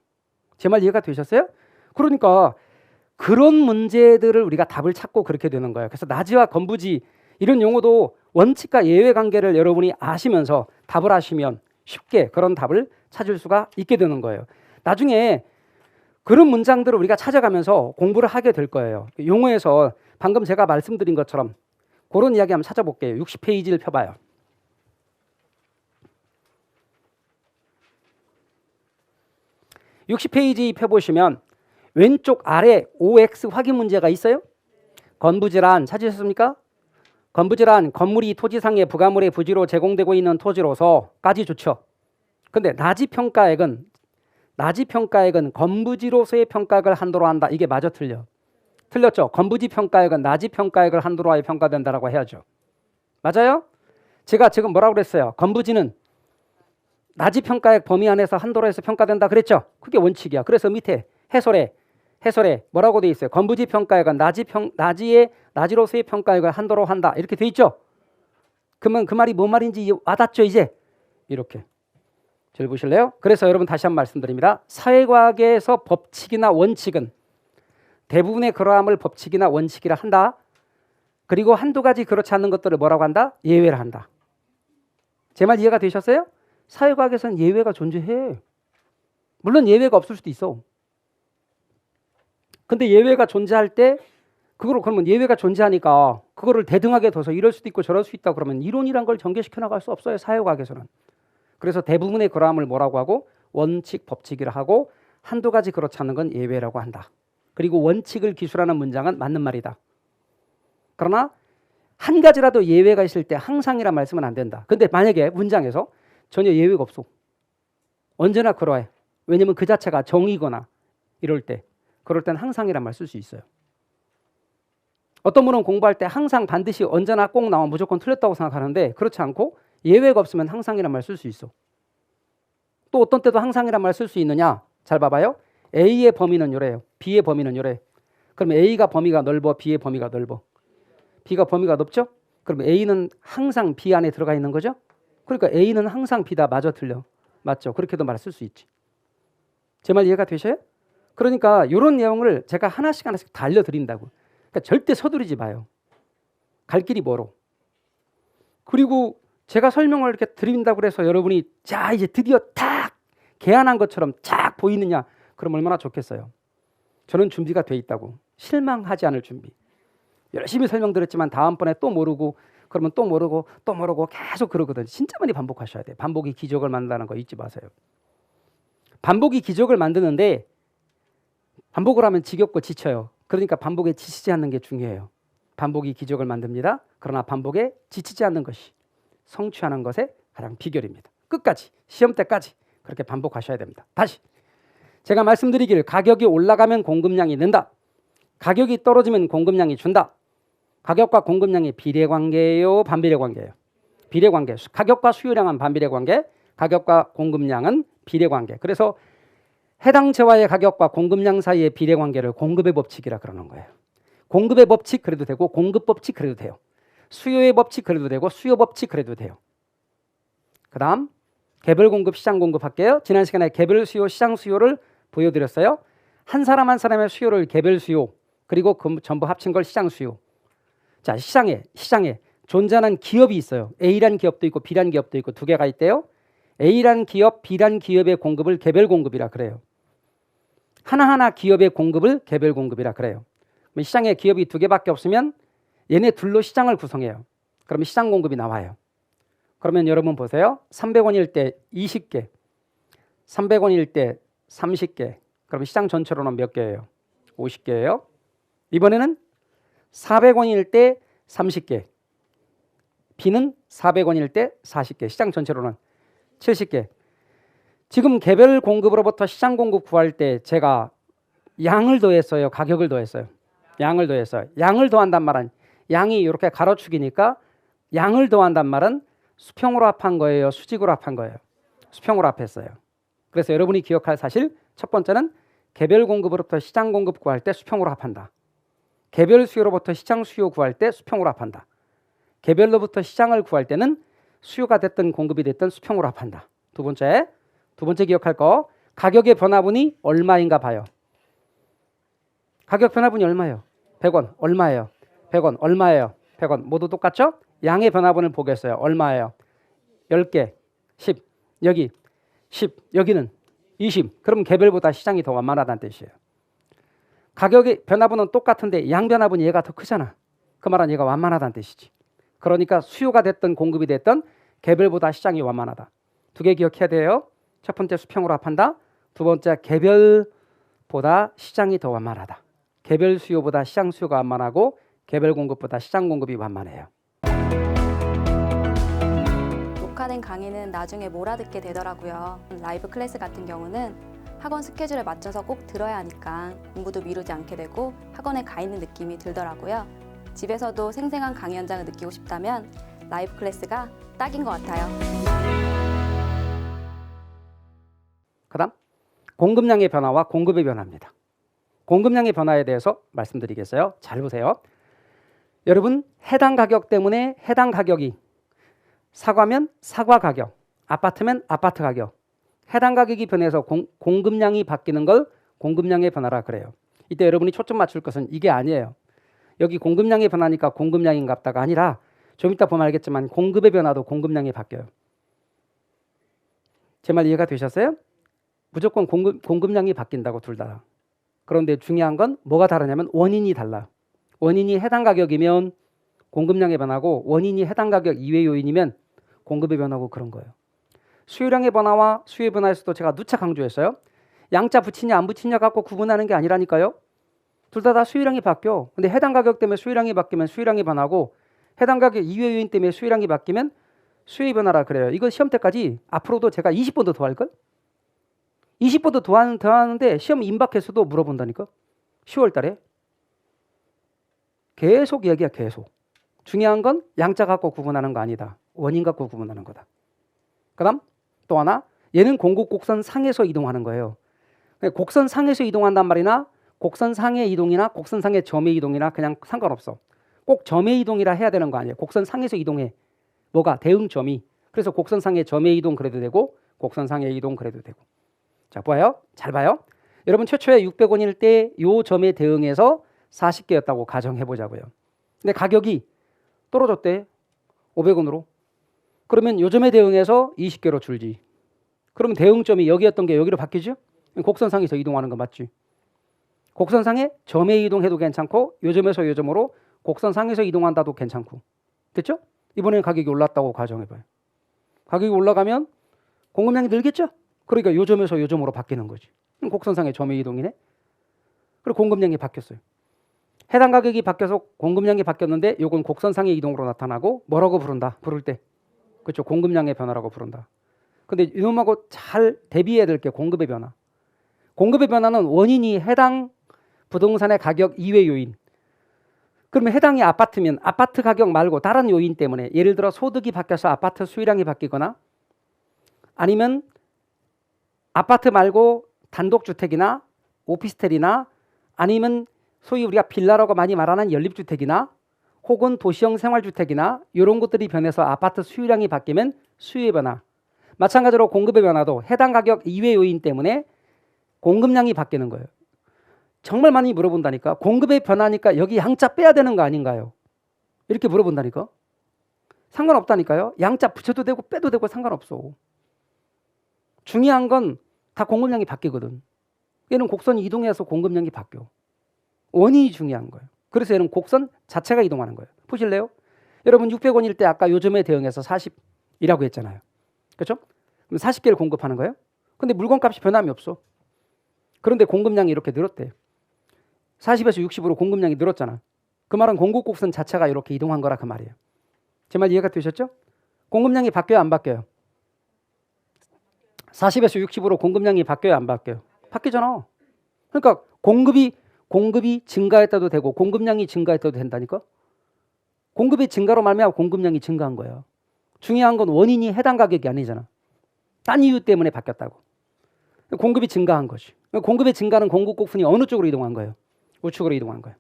제 말 이해가 되셨어요? 그러니까 그런 문제들을 우리가 답을 찾고 그렇게 되는 거예요. 그래서 나지와 건부지 이런 용어도 원칙과 예외 관계를 여러분이 아시면서 답을 하시면 쉽게 그런 답을 찾을 수가 있게 되는 거예요. 나중에 그런 문장들을 우리가 찾아가면서 공부를 하게 될 거예요. 용어에서 방금 제가 말씀드린 것처럼 그런 이야기 한번 찾아볼게요. 60페이지를 펴봐요. 60페이지 펴보시면 왼쪽 아래 OX 확인 문제가 있어요. 건부지란 찾으셨습니까? 건부지란 건물이 토지상의 부가물의 부지로 제공되고 있는 토지로서까지 좋죠. 근데 나지 평가액은 건부지로서의 평가액을 한도로 한다. 이게 맞아, 틀려? 틀렸죠. 건부지 평가액은 나지 평가액을 한도로 하여 평가된다라고 해야죠. 맞아요? 제가 지금 뭐라고 그랬어요? 건부지는 나지 평가액 범위 안에서 한도로 해서 평가된다 그랬죠. 그게 원칙이야. 그래서 밑에 해설에 뭐라고 돼 있어요? 건부지 평가액은 나지로서의 평가액을 한도로 한다. 이렇게 돼 있죠. 그러면 그 말이 뭔 말인지 와닿죠, 이제? 이렇게. 잘 보실래요? 그래서 여러분 다시 한번 말씀드립니다. 사회과학에서 법칙이나 원칙은 대부분의 그러함을 법칙이나 원칙이라 한다. 그리고 한두 가지 그렇지 않는 것들을 뭐라고 한다? 예외라 한다. 제 말 이해가 되셨어요? 사회과학에서는 예외가 존재해. 물론 예외가 없을 수도 있어. 근데 예외가 존재할 때 그거를 그러면 예외가 존재하니까 그거를 대등하게 둬서 이럴 수도 있고 저럴 수 있다 그러면 이론이란 걸 전개시켜 나갈 수 없어요. 사회과학에서는. 그래서 대부분의 그러함을 뭐라고 하고 원칙, 법칙이라 하고 한두 가지 그렇지 않은 건 예외라고 한다. 그리고 원칙을 기술하는 문장은 맞는 말이다. 그러나 한 가지라도 예외가 있을 때 항상이란 말씀은 안 된다. 근데 만약에 문장에서 전혀 예외가 없어. 언제나 그러해. 왜냐면 그 자체가 정의거나 이럴 때 그럴 땐 항상이란 말 쓸 수 있어요. 어떤 분은 공부할 때 항상 반드시 언제나 꼭 나오면 무조건 틀렸다고 생각하는데 그렇지 않고 예외가 없으면 항상이란 말 쓸 수 있어. 또 어떤 때도 항상이란 말 쓸 수 있느냐? 잘 봐봐요. A의 범위는 요래요. B의 범위는 요래. 그럼 A가 범위가 넓어, B의 범위가 넓어. B가 범위가 넓죠? 그럼 A는 항상 B 안에 들어가 있는 거죠? 그러니까 A는 항상 B다. 맞아, 틀려. 맞죠? 그렇게도 말 쓸 수 있지. 제 말 이해가 되셔요? 그러니까 이런 내용을 제가 하나씩 하나씩 다 알려드린다고. 그러니까 절대 서두르지 마요. 갈 길이 멀어. 그리고 제가 설명을 이렇게 드린다고 그래서 여러분이 자 이제 드디어 딱 개안한 것처럼 쫙 보이느냐? 그럼 얼마나 좋겠어요. 저는 준비가 돼 있다고. 실망하지 않을 준비. 열심히 설명드렸지만 다음번에 또 모르고 그러면 또 모르고 또 모르고 계속 그러거든요. 진짜 많이 반복하셔야 돼요. 반복이 기적을 만든다는 거 잊지 마세요. 반복이 기적을 만드는데 반복을 하면 지겹고 지쳐요. 그러니까 반복에 지치지 않는 게 중요해요. 반복이 기적을 만듭니다. 그러나 반복에 지치지 않는 것이 성취하는 것의 가장 비결입니다. 끝까지 시험 때까지 그렇게 반복하셔야 됩니다. 다시 제가 말씀드리기를 가격이 올라가면 공급량이 는다. 가격이 떨어지면 공급량이 준다. 가격과 공급량의 비례관계예요, 반비례관계예요? 비례관계. 가격과 수요량은 반비례관계, 가격과 공급량은 비례관계. 그래서 해당 재화의 가격과 공급량 사이의 비례관계를 공급의 법칙이라 그러는 거예요. 공급의 법칙 그래도 되고 공급 법칙 그래도 돼요. 수요의 법칙 그래도 되고 수요 법칙 그래도 돼요. 그 다음 개별 공급, 시장 공급 할게요. 지난 시간에 개별 수요, 시장 수요를 보여드렸어요. 한 사람 한 사람의 수요를 개별 수요 그리고 전부 합친 걸 시장 수요. 자, 시장에 존재하는 기업이 있어요. A라는 기업도 있고 B라는 기업도 있고 두 개가 있대요. A라는 기업, B라는 기업의 공급을 개별 공급이라 그래요. 하나하나 기업의 공급을 개별 공급이라 그래요. 시장에 기업이 두 개밖에 없으면 얘네 둘로 시장을 구성해요. 그러면 시장 공급이 나와요. 그러면 여러분 보세요. 300원일 때 20개, 300원일 때 30개. 그럼 시장 전체로는 몇 개예요? 50개예요. 이번에는 400원일 때 30개, B는 400원일 때 40개, 시장 전체로는 70개. 지금 개별 공급으로부터 시장 공급 구할 때 제가 양을 더했어요, 가격을 더했어요? 양을 더했어요. 양을 더한단 말은 양이 이렇게 가로축이니까 양을 더한단 말은 수평으로 합한 거예요, 수직으로 합한 거예요? 수평으로 합했어요. 그래서 여러분이 기억할 사실 첫 번째는 개별 공급으로부터 시장 공급 구할 때 수평으로 합한다. 개별 수요로부터 시장 수요 구할 때 수평으로 합한다. 개별로부터 시장을 구할 때는 수요가 됐든 공급이 됐든 수평으로 합한다. 두 번째 기억할 거 가격의 변화분이 얼마인가 봐요. 가격 변화분이 얼마예요? 100원. 얼마예요? 100원. 얼마예요? 100원. 모두 똑같죠? 양의 변화분을 보겠어요. 얼마예요? 10개. 10. 여기 10. 여기는 20. 그럼 개별보다 시장이 더 완만하다는 뜻이에요. 가격의 변화분은 똑같은데 양 변화분이 얘가 더 크잖아. 그 말은 얘가 완만하다는 뜻이지. 그러니까 수요가 됐든 공급이 됐든 개별보다 시장이 완만하다. 두 개 기억해야 돼요. 첫 번째 수평으로 합한다. 두 번째 개별보다 시장이 더 완만하다. 개별 수요보다 시장 수요가 완만하고 개별 공급보다 시장 공급이 완만해요. 녹화된 강의는 나중에 몰아듣게 되더라고요. 라이브 클래스 같은 경우는 학원 스케줄에 맞춰서 꼭 들어야 하니까 공부도 미루지 않게 되고 학원에 가 있는 느낌이 들더라고요. 집에서도 생생한 강의 현장을 느끼고 싶다면 라이브 클래스가 딱인 것 같아요. 그 다음 공급량의 변화와 공급의 변화입니다. 공급량의 변화에 대해서 말씀드리겠어요. 잘 보세요. 여러분 해당 가격 때문에 해당 가격이 사과면 사과 가격, 아파트면 아파트 가격 해당 가격이 변해서 공급량이 바뀌는 걸 공급량의 변화라 그래요. 이때 여러분이 초점 맞출 것은 이게 아니에요. 여기 공급량의 변화니까 공급량인갑다가 아니라 좀 이따 보면 알겠지만 공급의 변화도 공급량이 바뀌어요. 제 말 이해가 되셨어요? 무조건 공급량이 바뀐다고 둘 다. 그런데 중요한 건 뭐가 다르냐면 원인이 달라. 원인이 해당 가격이면 공급량의 변화고 원인이 해당 가격 이외 요인이면 공급의 변화고 그런 거예요. 수요량의 변화와 수요의 변화에서도 제가 누차 강조했어요. 양자 붙이냐 안 붙이냐 갖고 구분하는 게 아니라니까요. 둘 다 수요량이 바뀌어. 근데 해당 가격 때문에 수요량이 바뀌면 수요량이 변하고 해당 가격 이외 요인 때문에 수요량이 바뀌면 수요의 변화라 그래요. 이거 시험 때까지 앞으로도 제가 20번도 더 할걸? 20번도 더 하는데 시험 임박해서도 물어본다니까. 10월 달에. 계속 얘기야 계속. 중요한 건 양자 갖고 구분하는 거 아니다. 원인 갖고 구분하는 거다. 그 다음 또 하나 얘는 공급 곡선 상에서 이동하는 거예요. 곡선 상에서 이동한단 말이나 곡선 상의 이동이나 곡선 상의 점의 이동이나 그냥 상관없어. 꼭 점의 이동이라 해야 되는 거 아니에요. 곡선 상에서 이동해. 뭐가? 대응점이. 그래서 곡선 상의 점의 이동 그래도 되고 곡선 상의 이동 그래도 되고. 자 봐요. 잘 봐요. 여러분 최초에 600원일 때 요 점에 대응해서 40개였다고 가정해보자고요. 근데 가격이 떨어졌대. 500원으로. 그러면 요 점에 대응해서 20개로 줄지. 그러면 대응점이 여기였던 게 여기로 바뀌죠? 곡선상에서 이동하는 거 맞지? 곡선상에 점에 이동해도 괜찮고 요 점에서 요 점으로 곡선상에서 이동한다도 괜찮고. 됐죠? 이번에는 가격이 올랐다고 가정해봐요. 가격이 올라가면 공급량이 늘겠죠? 그러니까 요 점에서 요 점으로 바뀌는 거지. 곡선상의 점의 이동이네. 그리고 공급량이 바뀌었어요. 해당 가격이 바뀌어서 공급량이 바뀌었는데 요건 곡선상의 이동으로 나타나고 뭐라고 부른다? 부를 때. 그렇죠. 공급량의 변화라고 부른다. 근데 이놈하고 잘 대비해야 될 게 공급의 변화. 공급의 변화는 원인이 해당 부동산의 가격 이외 요인. 그러면 해당이 아파트면 아파트 가격 말고 다른 요인 때문에 예를 들어 소득이 바뀌어서 아파트 수요량이 바뀌거나 아니면 아파트 말고 단독주택이나 오피스텔이나 아니면 소위 우리가 빌라라고 많이 말하는 연립주택이나 혹은 도시형 생활주택이나 이런 것들이 변해서 아파트 수요량이 바뀌면 수요의 변화. 마찬가지로 공급의 변화도 해당 가격 이외 요인 때문에 공급량이 바뀌는 거예요. 정말 많이 물어본다니까. 공급의 변화니까 여기 양자 빼야 되는 거 아닌가요? 이렇게 물어본다니까. 상관없다니까요. 양자 붙여도 되고 빼도 되고 상관없어. 중요한 건 다 공급량이 바뀌거든. 얘는 곡선이 이동해서 공급량이 바뀌어. 원인이 중요한 거예요. 그래서 얘는 곡선 자체가 이동하는 거예요. 보실래요? 여러분 600원일 때 아까 요점에 대응해서 40이라고 했잖아요. 그렇죠? 그럼 40개를 공급하는 거예요. 근데 물건값이 변함이 없어. 그런데 공급량이 이렇게 늘었대요. 40에서 60으로 공급량이 늘었잖아. 그 말은 공급 곡선 자체가 이렇게 이동한 거라 그 말이에요. 제 말 이해가 되셨죠? 공급량이 바뀌어요, 안 바뀌어요? 40에서 60으로 공급량이 바뀌어요, 안 바뀌어요? 바뀌잖아. 그러니까 공급이 증가했다도 되고 공급량이 증가했다도 된다니까. 공급의 증가로 말미암아 공급량이 증가한 거예요. 중요한 건 원인이 해당 가격이 아니잖아. 딴 이유 때문에 바뀌었다고. 공급이 증가한 거지. 공급의 증가는 공급 곡선이 어느 쪽으로 이동한 거예요? 우측으로 이동한 거예요.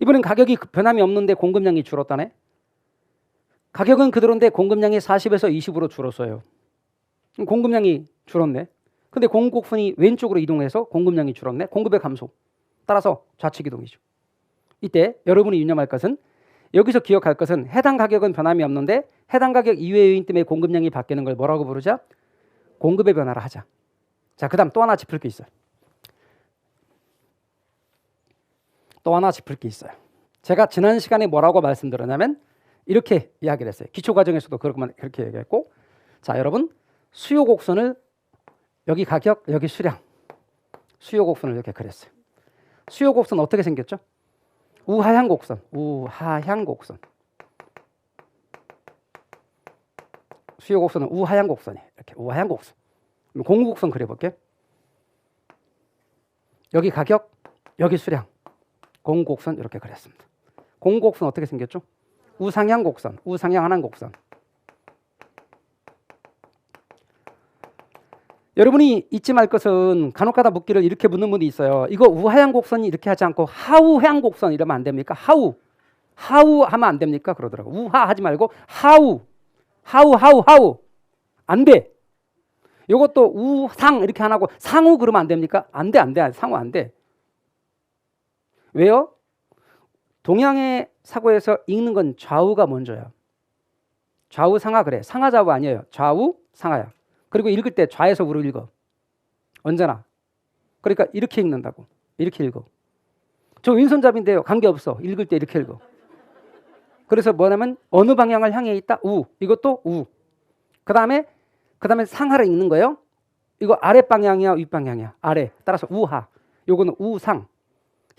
이번엔 가격이 변함이 없는데 공급량이 줄었다네. 가격은 그대로인데 공급량이 40에서 20으로 줄었어요. 공급량이 줄었네. 근데 공급 곡선이 왼쪽으로 이동해서 공급량이 줄었네. 공급의 감소. 따라서 좌측 이동이죠. 이때 여러분이 유념할 것은 여기서 기억할 것은 해당 가격은 변함이 없는데 해당 가격 이외 요인 때문에 공급량이 바뀌는 걸 뭐라고 부르자? 공급의 변화라 하자. 자, 그 다음 또 하나 짚을 게 있어요. 제가 지난 시간에 뭐라고 말씀드렸냐면 이렇게 이야기를 했어요. 기초과정에서도 그렇게 얘기했고, 자 여러분 수요 곡선을 여기 가격, 여기 수량, 수요 곡선을 이렇게 그렸어요. 수요 곡선 어떻게 생겼죠? 우하향 곡선. 수요 곡선은 우하향 곡선이에요. 이렇게 우하향 곡선. 공급 곡선 그려볼게요. 여기 가격, 여기 수량, 공급 곡선 이렇게 그렸습니다. 공급 곡선 어떻게 생겼죠? 우상향 곡선, 우상향하는 곡선. 여러분이 잊지 말 것은 간혹가다 묻기를 이렇게 묻는 분이 있어요. 이거 우하향 곡선이 이렇게 하지 않고 하우향 곡선 이러면 안 됩니까? 하우 하면 안 됩니까? 그러더라고. 우하 하지 말고 하우 안 돼. 이것도 우상 이렇게 안 하고 상우 그러면 안 됩니까? 안 돼. 상우 안 돼. 왜요? 동양의 사고에서 읽는 건 좌우가 먼저예요. 좌우 상하 그래. 상하 좌우 아니에요. 좌우 상하야. 그리고 읽을 때 좌에서 우로 읽어. 언제나. 그러니까 이렇게 읽는다고. 이렇게 읽어. 저 왼손잡이인데요. 관계없어. 읽을 때 이렇게 읽어. 그래서 뭐냐면 어느 방향을 향해 있다? 우. 이것도 우. 그다음에 상하를 읽는 거예요. 이거 아래 방향이야, 윗 방향이야? 아래. 따라서 우하. 요거는 우상.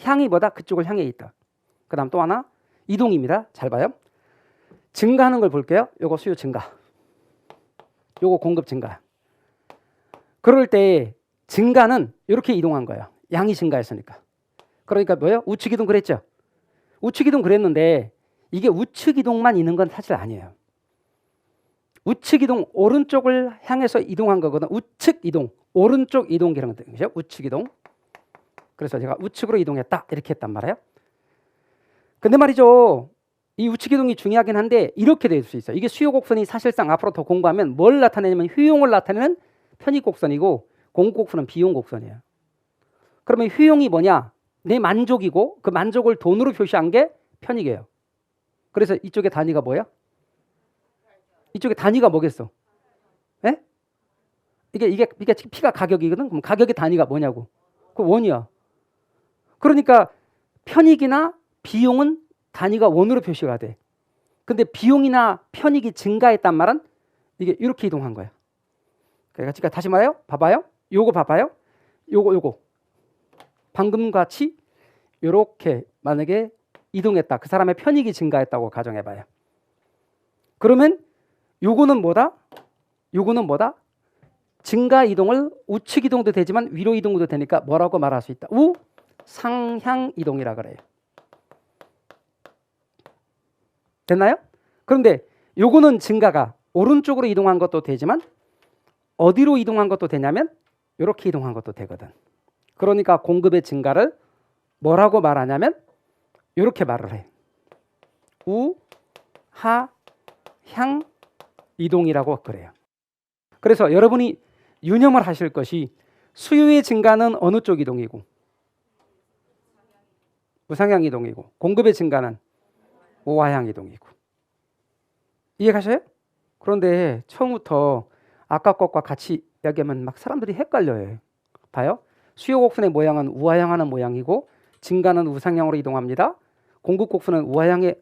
향이 뭐다? 그쪽을 향해 있다. 그다음 또 하나 이동입니다. 잘 봐요. 증가하는 걸 볼게요. 요거 수요 증가. 요거 공급 증가. 그럴 때 증가는 이렇게 이동한 거예요. 양이 증가했으니까. 그러니까 뭐예요? 우측 이동 그랬죠? 우측 이동 그랬는데 이게 우측 이동만 있는 건 사실 아니에요. 우측 이동 오른쪽을 향해서 이동한 거거든. 우측 이동, 오른쪽 이동이라는 뜻이죠. 우측 이동. 그래서 제가 우측으로 이동했다 이렇게 했단 말이에요. 근데 말이죠. 이 우측 이동이 중요하긴 한데 이렇게 될 수 있어요. 이게 수요 곡선이 사실상 앞으로 더 공부하면 뭘 나타내냐면 효용을 나타내는 편익 곡선이고 공급 곡선은 비용 곡선이에요. 그러면 효용이 뭐냐? 내 만족이고 그 만족을 돈으로 표시한 게 편익이에요. 그래서 이쪽에 단위가 뭐야? 이쪽에 단위가 뭐겠어? 예? 이게 P가 가격이거든. 그럼 가격의 단위가 뭐냐고? 그 원이야. 그러니까 편익이나 비용은 단위가 원으로 표시가 돼. 근데 비용이나 편익이 증가했단 말은 이게 이렇게 이동한 거야. 그러니까 다시 말해요. 봐봐요. 요거 봐봐요. 요거. 방금 같이 이렇게 만약에 이동했다. 그 사람의 편익이 증가했다고 가정해봐요. 그러면 요거는 뭐다? 증가 이동을 우측 이동도 되지만 위로 이동도 되니까 뭐라고 말할 수 있다? 우상향 이동이라 그래요. 됐나요? 그런데 요거는 증가가 오른쪽으로 이동한 것도 되지만 어디로 이동한 것도 되냐면 이렇게 이동한 것도 되거든. 그러니까 공급의 증가를 뭐라고 말하냐면 이렇게 말을 해. 우하향 이동이라고 그래요. 그래서 여러분이 유념을 하실 것이 수요의 증가는 어느 쪽 이동이고 우상향 이동이고 공급의 증가는 우하향 이동이고. 이해가셔요? 그런데 처음부터 아까 것과 같이 이야기하면 막 사람들이 헷갈려요. 봐요. 수요 곡선의 모양은 우하향하는 모양이고 증가는 우상향으로 이동합니다. 공급 곡선은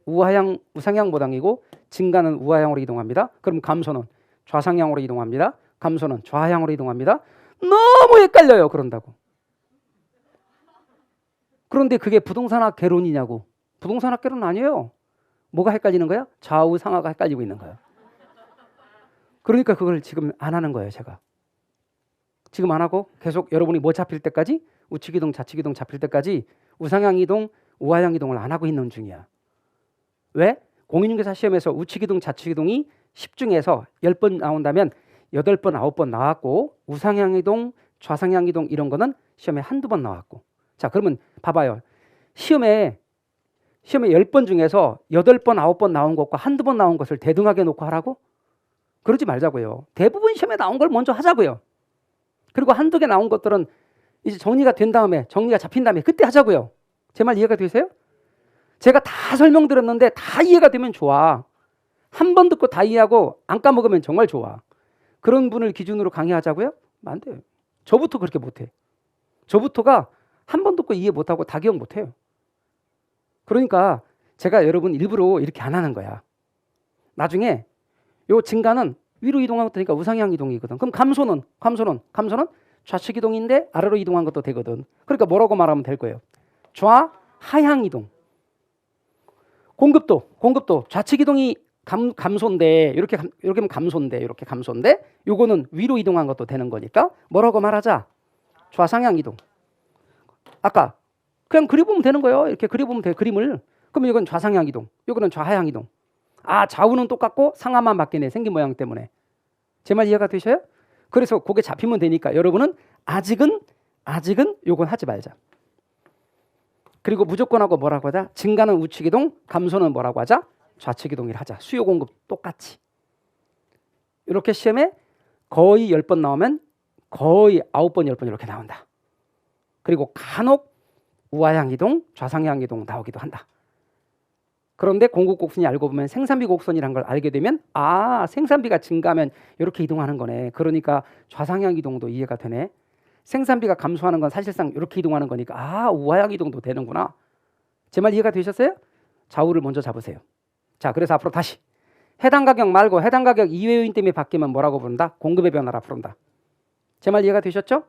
우상향 모양이고 증가는 우하향으로 이동합니다. 그럼 감소는 좌상향으로 이동합니다. 감소는 좌하향으로 이동합니다. 너무 헷갈려요. 그런다고. 그런데 그게 부동산학 개론이냐고. 부동산학 개론 아니에요. 뭐가 헷갈리는 거야? 좌우 상하가 헷갈리고 있는 거야. 그러니까 그걸 지금 안 하는 거예요. 제가. 지금 안 하고 계속 여러분이 뭐 잡힐 때까지 우측 이동, 좌측 이동 잡힐 때까지 우상향 이동, 우하향 이동을 안 하고 있는 중이야. 왜? 공인중개사 시험에서 우측 이동, 좌측 이동이 10중에서 10번 나온다면 8번, 9번 나왔고 우상향 이동, 좌상향 이동 이런 거는 시험에 한두 번 나왔고. 자, 그러면 봐봐요. 시험에 10번 중에서 8번, 9번 나온 것과 한두 번 나온 것을 대등하게 놓고 하라고? 그러지 말자고요. 대부분 시험에 나온 걸 먼저 하자고요. 그리고 한두 개 나온 것들은 이제 정리가 된 다음에, 정리가 잡힌 다음에 그때 하자고요. 제 말 이해가 되세요? 제가 다 설명드렸는데 다 이해가 되면 좋아. 한 번 듣고 다 이해하고 안 까먹으면 정말 좋아. 그런 분을 기준으로 강의하자고요? 안 돼요. 저부터 그렇게 못해. 저부터가 한 번 듣고 이해 못하고 다 기억 못해요. 그러니까 제가 여러분 일부러 이렇게 안 하는 거야. 나중에 요 증가는 위로 이동한 것도 되니까 우상향 이동이거든. 그럼 감소는 좌측 이동인데 아래로 이동한 것도 되거든. 그러니까 뭐라고 말하면 될 거예요? 좌하향 이동. 공급도 좌측 이동이 감소인데 이렇게 하면 감소인데 이렇게 감소인데 요거는 위로 이동한 것도 되는 거니까 뭐라고 말하자? 좌상향 이동. 아까 그냥 그려보면 되는 거예요. 이렇게 그려보면 돼. 그림을. 그러면 이건 좌상향 이동, 이거는 좌하향 이동. 아, 좌우는 똑같고 상하만 바뀌네. 생긴 모양 때문에. 제 말 이해가 되셔요? 그래서 그게 잡히면 되니까 여러분은 아직은 요건 하지 말자. 그리고 무조건 하고 뭐라고 하자? 증가는 우측 이동, 감소는 뭐라고 하자? 좌측 이동을 하자. 수요 공급 똑같이. 이렇게 시험에 거의 10번 나오면 거의 9번, 10번 이렇게 나온다. 그리고 간혹 우하향 이동, 좌상향 이동 나오기도 한다. 그런데 공급 곡선이 알고 보면 생산비 곡선이란 걸 알게 되면 아, 생산비가 증가하면 이렇게 이동하는 거네. 그러니까 좌상향 이동도 이해가 되네. 생산비가 감소하는 건 사실상 이렇게 이동하는 거니까 아, 우하향 이동도 되는구나. 제 말 이해가 되셨어요? 좌우를 먼저 잡으세요. 자, 그래서 앞으로 다시 해당 가격 말고 해당 가격 이외 요인 때문에 바뀌면 뭐라고 부른다? 공급의 변화라 부른다. 제 말 이해가 되셨죠?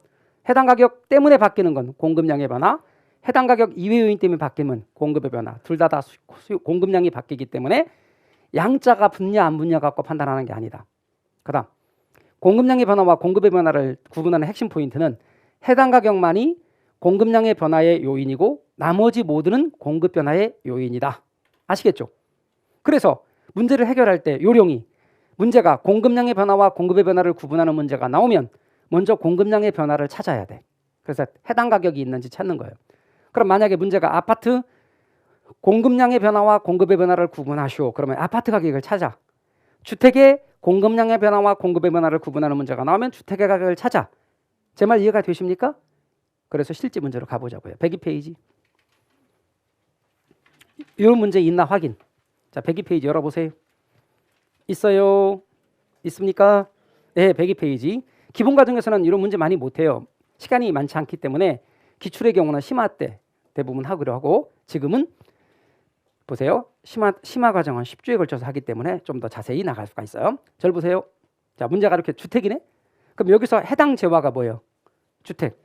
해당 가격 때문에 바뀌는 건 공급량의 변화, 해당 가격 이외 요인 때문에 바뀌면 공급의 변화. 둘 다 공급량이 바뀌기 때문에 양자가 붙냐 안 붙냐 갖고 판단하는 게 아니다. 그다음 공급량의 변화와 공급의 변화를 구분하는 핵심 포인트는 해당 가격만이 공급량의 변화의 요인이고 나머지 모두는 공급 변화의 요인이다. 아시겠죠? 그래서 문제를 해결할 때 요령이 문제가 공급량의 변화와 공급의 변화를 구분하는 문제가 나오면 먼저 공급량의 변화를 찾아야 돼. 그래서 해당 가격이 있는지 찾는 거예요. 그럼 만약에 문제가 아파트 공급량의 변화와 공급의 변화를 구분하시오. 그러면 아파트 가격을 찾아. 주택의 공급량의 변화와 공급의 변화를 구분하는 문제가 나오면 주택의 가격을 찾아. 제 말 이해가 되십니까? 그래서 실제 문제로 가보자고요. 102페이지. 이런 문제 있나 확인. 자, 102페이지 열어보세요. 있어요? 있습니까? 네, 102페이지. 기본 과정에서는 이런 문제 많이 못해요. 시간이 많지 않기 때문에 기출의 경우는 심화 때 대부분 하기로 하고 지금은 보세요. 심화 과정은 10주에 걸쳐서 하기 때문에 좀 더 자세히 나갈 수가 있어요. 절 보세요. 자, 문제가 이렇게 주택이네. 그럼 여기서 해당 재화가 뭐예요? 주택.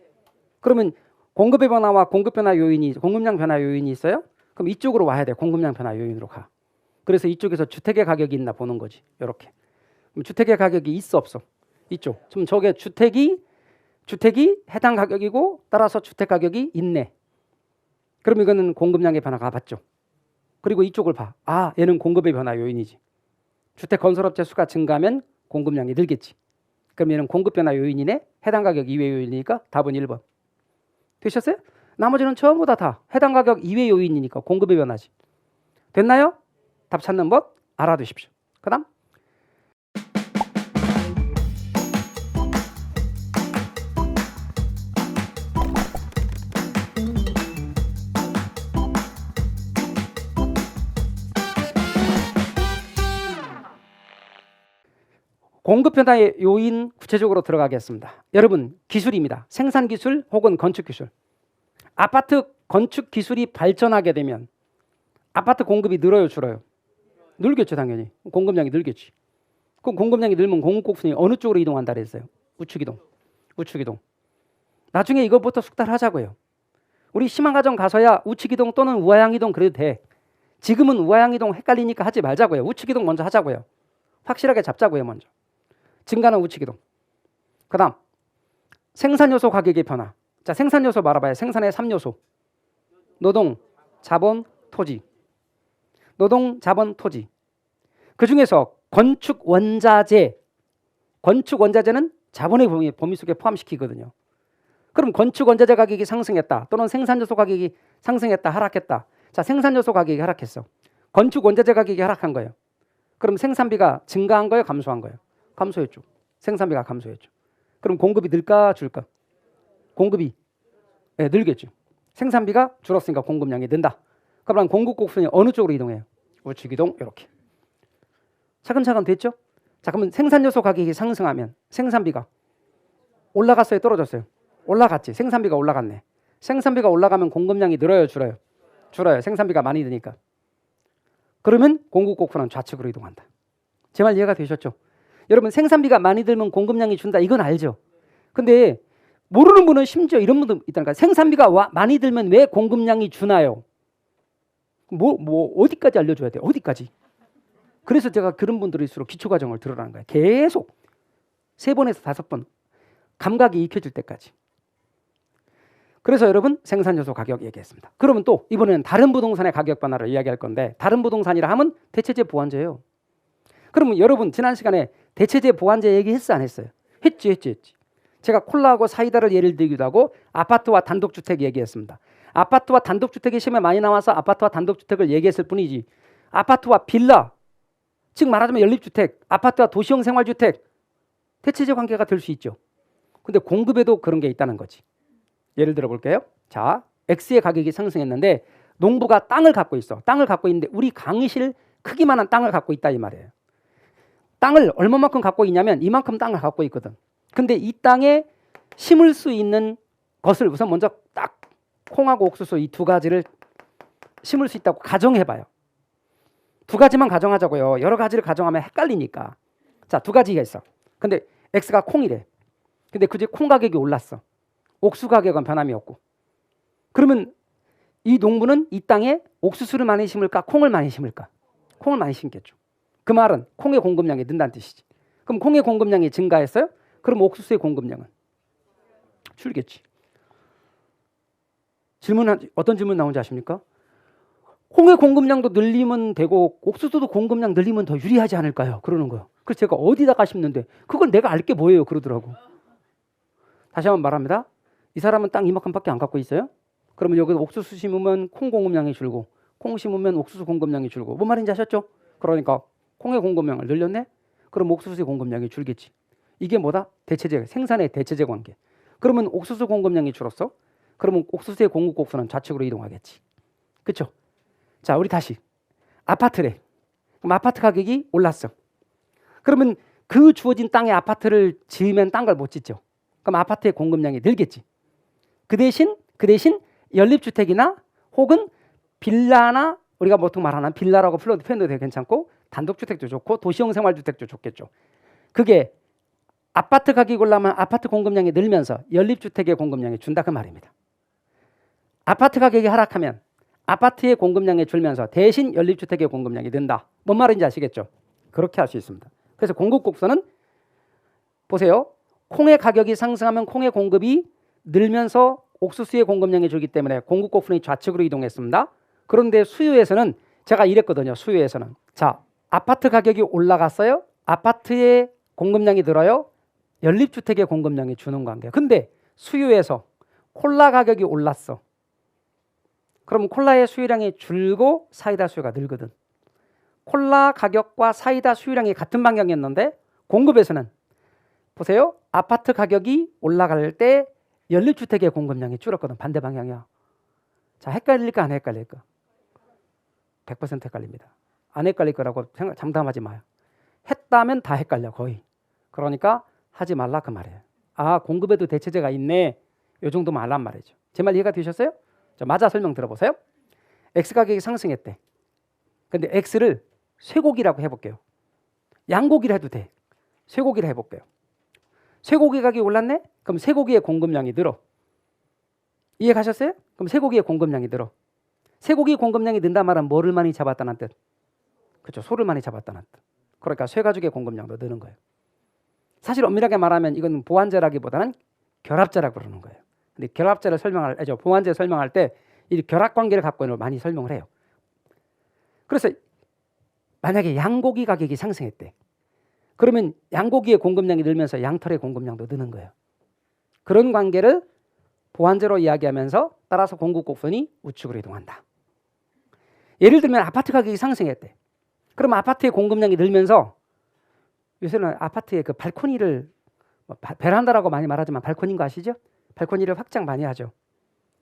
그러면 공급의 변화와 공급 변화 요인이 공급량 변화 요인이 있어요? 그럼 이쪽으로 와야 돼. 공급량 변화 요인으로 가. 그래서 이쪽에서 주택의 가격이 있나 보는 거지. 이렇게. 그럼 주택의 가격이 있어 없어? 이쪽. 그럼 저게 주택이 해당 가격이고 따라서 주택 가격이 있네. 그럼 이거는 공급량의 변화가 맞죠. 그리고 이쪽을 봐. 아, 얘는 공급의 변화 요인이지. 주택 건설업체 수가 증가하면 공급량이 늘겠지. 그럼 얘는 공급 변화 요인이네. 해당 가격 이외 요인이니까 답은 1번. 되셨어요? 나머지는 전부 다 해당 가격 이외 요인이니까 공급의 변화지. 됐나요? 답 찾는 법 알아두십시오. 그다음 공급 변화의 요인 구체적으로 들어가겠습니다. 여러분, 기술입니다. 생산 기술 혹은 건축 기술. 아파트 건축 기술이 발전하게 되면 아파트 공급이 늘어요, 줄어요? 늘겠죠, 당연히. 공급량이 늘겠지. 그럼 공급량이 늘면 공급 곡선이 어느 쪽으로 이동한다 그랬어요? 우측 이동. 우측 이동. 나중에 이것부터 숙달하자고요. 우리 심화과정 가서야 우측 이동 또는 우하향 이동 그래도 돼. 지금은 우하향 이동 헷갈리니까 하지 말자고요. 우측 이동 먼저 하자고요. 확실하게 잡자고요, 먼저. 증가는 우측 이동. 그다음 생산 요소 가격의 변화. 자, 생산 요소 말아봐요. 생산의 3요소. 노동, 자본, 토지. 노동, 자본, 토지. 그 중에서 건축 원자재는 자본의 범위 속에 포함시키거든요. 그럼 건축 원자재 가격이 상승했다 또는 생산 요소 가격이 상승했다, 하락했다. 자, 생산 요소 가격이 하락했어. 건축 원자재 가격이 하락한 거예요. 그럼 생산비가 증가한 거예요, 감소한 거예요? 감소했죠. 생산비가 감소했죠. 그럼 공급이 늘까 줄까? 공급이 늘겠죠. 생산비가 줄었으니까 공급량이 는다. 그럼 공급 곡선이 어느 쪽으로 이동해요? 우측 이동. 이렇게. 차근차근 됐죠? 자, 그러면 생산 요소 가격이 상승하면 생산비가 올라갔어요, 떨어졌어요? 올라갔지. 생산비가 올라갔네. 생산비가 올라가면 공급량이 늘어요, 줄어요? 줄어요. 생산비가 많이 드니까. 그러면 공급 곡선은 좌측으로 이동한다. 제 말 이해가 되셨죠? 여러분, 생산비가 많이 들면 공급량이 준다, 이건 알죠? 근데 모르는 분은 심지어 이런 분도 있다니까. 생산비가 많이 들면 왜 공급량이 주나요? 어디까지 알려줘야 돼? 어디까지? 그래서 제가 그런 분들일수록 기초과정을 들으라는 거예요. 계속 3번에서 5번 감각이 익혀질 때까지. 그래서 여러분, 생산요소 가격 얘기했습니다. 그러면 또 이번에는 다른 부동산의 가격 변화를 이야기할 건데, 다른 부동산이라 하면 대체재 보완제예요. 그러면 여러분, 지난 시간에 대체재 보완제 얘기했어, 안 했어요? 했지. 제가 콜라하고 사이다를 예를 들기도 하고 아파트와 단독주택 얘기했습니다. 아파트와 단독주택이 시험에 많이 나와서 아파트와 단독주택을 얘기했을 뿐이지, 아파트와 빌라, 즉 말하자면 연립주택, 아파트와 도시형 생활주택, 대체재 관계가 될 수 있죠. 근데 공급에도 그런 게 있다는 거지. 예를 들어 볼게요. 자, X의 가격이 상승했는데 농부가 땅을 갖고 있어. 땅을 갖고 있는데 우리 강의실 크기만한 땅을 갖고 있다 이 말이에요. 땅을 얼마만큼 갖고 있냐면 이만큼 땅을 갖고 있거든. 근데 이 땅에 심을 수 있는 것을 우선 먼저 딱 콩하고 옥수수 이 두 가지를 심을 수 있다고 가정해봐요. 두 가지만 가정하자고요. 여러 가지를 가정하면 헷갈리니까. 자, 두 가지가 있어. 근데 X가 콩이래. 근데 그제 콩 가격이 올랐어. 옥수 가격은 변함이 없고. 그러면 이 농부는 이 땅에 옥수수를 많이 심을까? 콩을 많이 심을까? 콩을 많이 심겠죠. 그 말은 콩의 공급량이 는다는 뜻이지. 그럼 콩의 공급량이 증가했어요? 그럼 옥수수의 공급량은 줄겠지. 어떤 질문 나온지 아십니까? 콩의 공급량도 늘리면 되고 옥수수도 공급량 늘리면 더 유리하지 않을까요? 그러는 거예요. 그래서 제가 어디다가 심는데 그건 내가 알 게 뭐예요? 그러더라고. 다시 한번 말합니다. 이 사람은 땅 이만큼밖에 안 갖고 있어요? 그러면 여기서 옥수수 심으면 콩 공급량이 줄고 콩 심으면 옥수수 공급량이 줄고 뭔 말인지 아셨죠? 그러니까 콩의 공급량을 늘렸네? 그럼 옥수수의 공급량이 줄겠지. 이게 뭐다? 대체제, 생산의 대체제 관계. 그러면 옥수수 공급량이 줄었어? 그러면 옥수수의 공급 곡선은 좌측으로 이동하겠지. 그렇죠? 자, 우리 다시 아파트래. 그럼 아파트 가격이 올랐어. 그러면 그 주어진 땅에 아파트를 지으면 딴 걸 못 짓죠. 그럼 아파트의 공급량이 늘겠지. 그 대신 연립주택이나 혹은 빌라나 우리가 보통 말하는 빌라라고 표현도 되게 괜찮고 단독주택도 좋고 도시형 생활주택도 좋겠죠. 그게 아파트 가격이 올라면 아파트 공급량이 늘면서 연립주택의 공급량이 준다 그 말입니다. 아파트 가격이 하락하면 아파트의 공급량이 줄면서 대신 연립주택의 공급량이 는다. 뭔 말인지 아시겠죠? 그렇게 할 수 있습니다. 그래서 공급 곡선은 보세요. 콩의 가격이 상승하면 콩의 공급이 늘면서 옥수수의 공급량이 줄기 때문에 공급 곡선이 좌측으로 이동했습니다. 그런데 수요에서는 제가 이랬거든요. 수요에서는 자, 아파트 가격이 올라갔어요. 아파트의 공급량이 늘어요. 연립주택의 공급량이 주는 관계. 근데 수요에서 콜라 가격이 올랐어. 그럼 콜라의 수요량이 줄고 사이다 수요가 늘거든. 콜라 가격과 사이다 수요량이 같은 방향이었는데 공급에서는 보세요. 아파트 가격이 올라갈 때 연립주택의 공급량이 줄었거든. 반대 방향이야. 자, 헷갈릴까 안 헷갈릴까? 100% 헷갈립니다. 안 헷갈릴 거라고 장담하지 마요. 했다면 다 헷갈려 거의. 그러니까 하지 말라 그 말이에요. 아, 공급에도 대체제가 있네. 이 정도만 알란 말이죠. 제 말 이해가 되셨어요? 자, 맞아 설명 들어보세요. X 가격이 상승했대. 근데 X를 쇠고기라고 해볼게요. 양고기를 해도 돼. 쇠고기를 해볼게요. 쇠고기 가격이 올랐네? 그럼 쇠고기의 공급량이 늘어. 이해 가셨어요? 그럼 쇠고기의 공급량이 늘어. 쇠고기 공급량이 는다 말은 뭐를 많이 잡았다는 뜻? 그렇죠. 소를 많이 잡았다는 뜻. 그러니까 쇠가죽의 공급량도 느는 거예요. 사실 엄밀하게 말하면 이건 보완제라기보다는 결합제라고 그러는 거예요. 근데 결합제를 보완제 설명할 때 이 결합 관계를 갖고 있는 걸 많이 설명을 해요. 그래서 만약에 양고기 가격이 상승했대. 그러면 양고기의 공급량이 늘면서 양털의 공급량도 느는 거예요. 그런 관계를 보완제로 이야기하면서 따라서 공급 곡선이 우측으로 이동한다. 예를 들면 아파트 가격이 상승했대. 그럼 아파트의 공급량이 늘면서 요새는 아파트에 그 발코니를 베란다라고 많이 말하지만 발코니인 거 아시죠? 발코니를 확장 많이 하죠.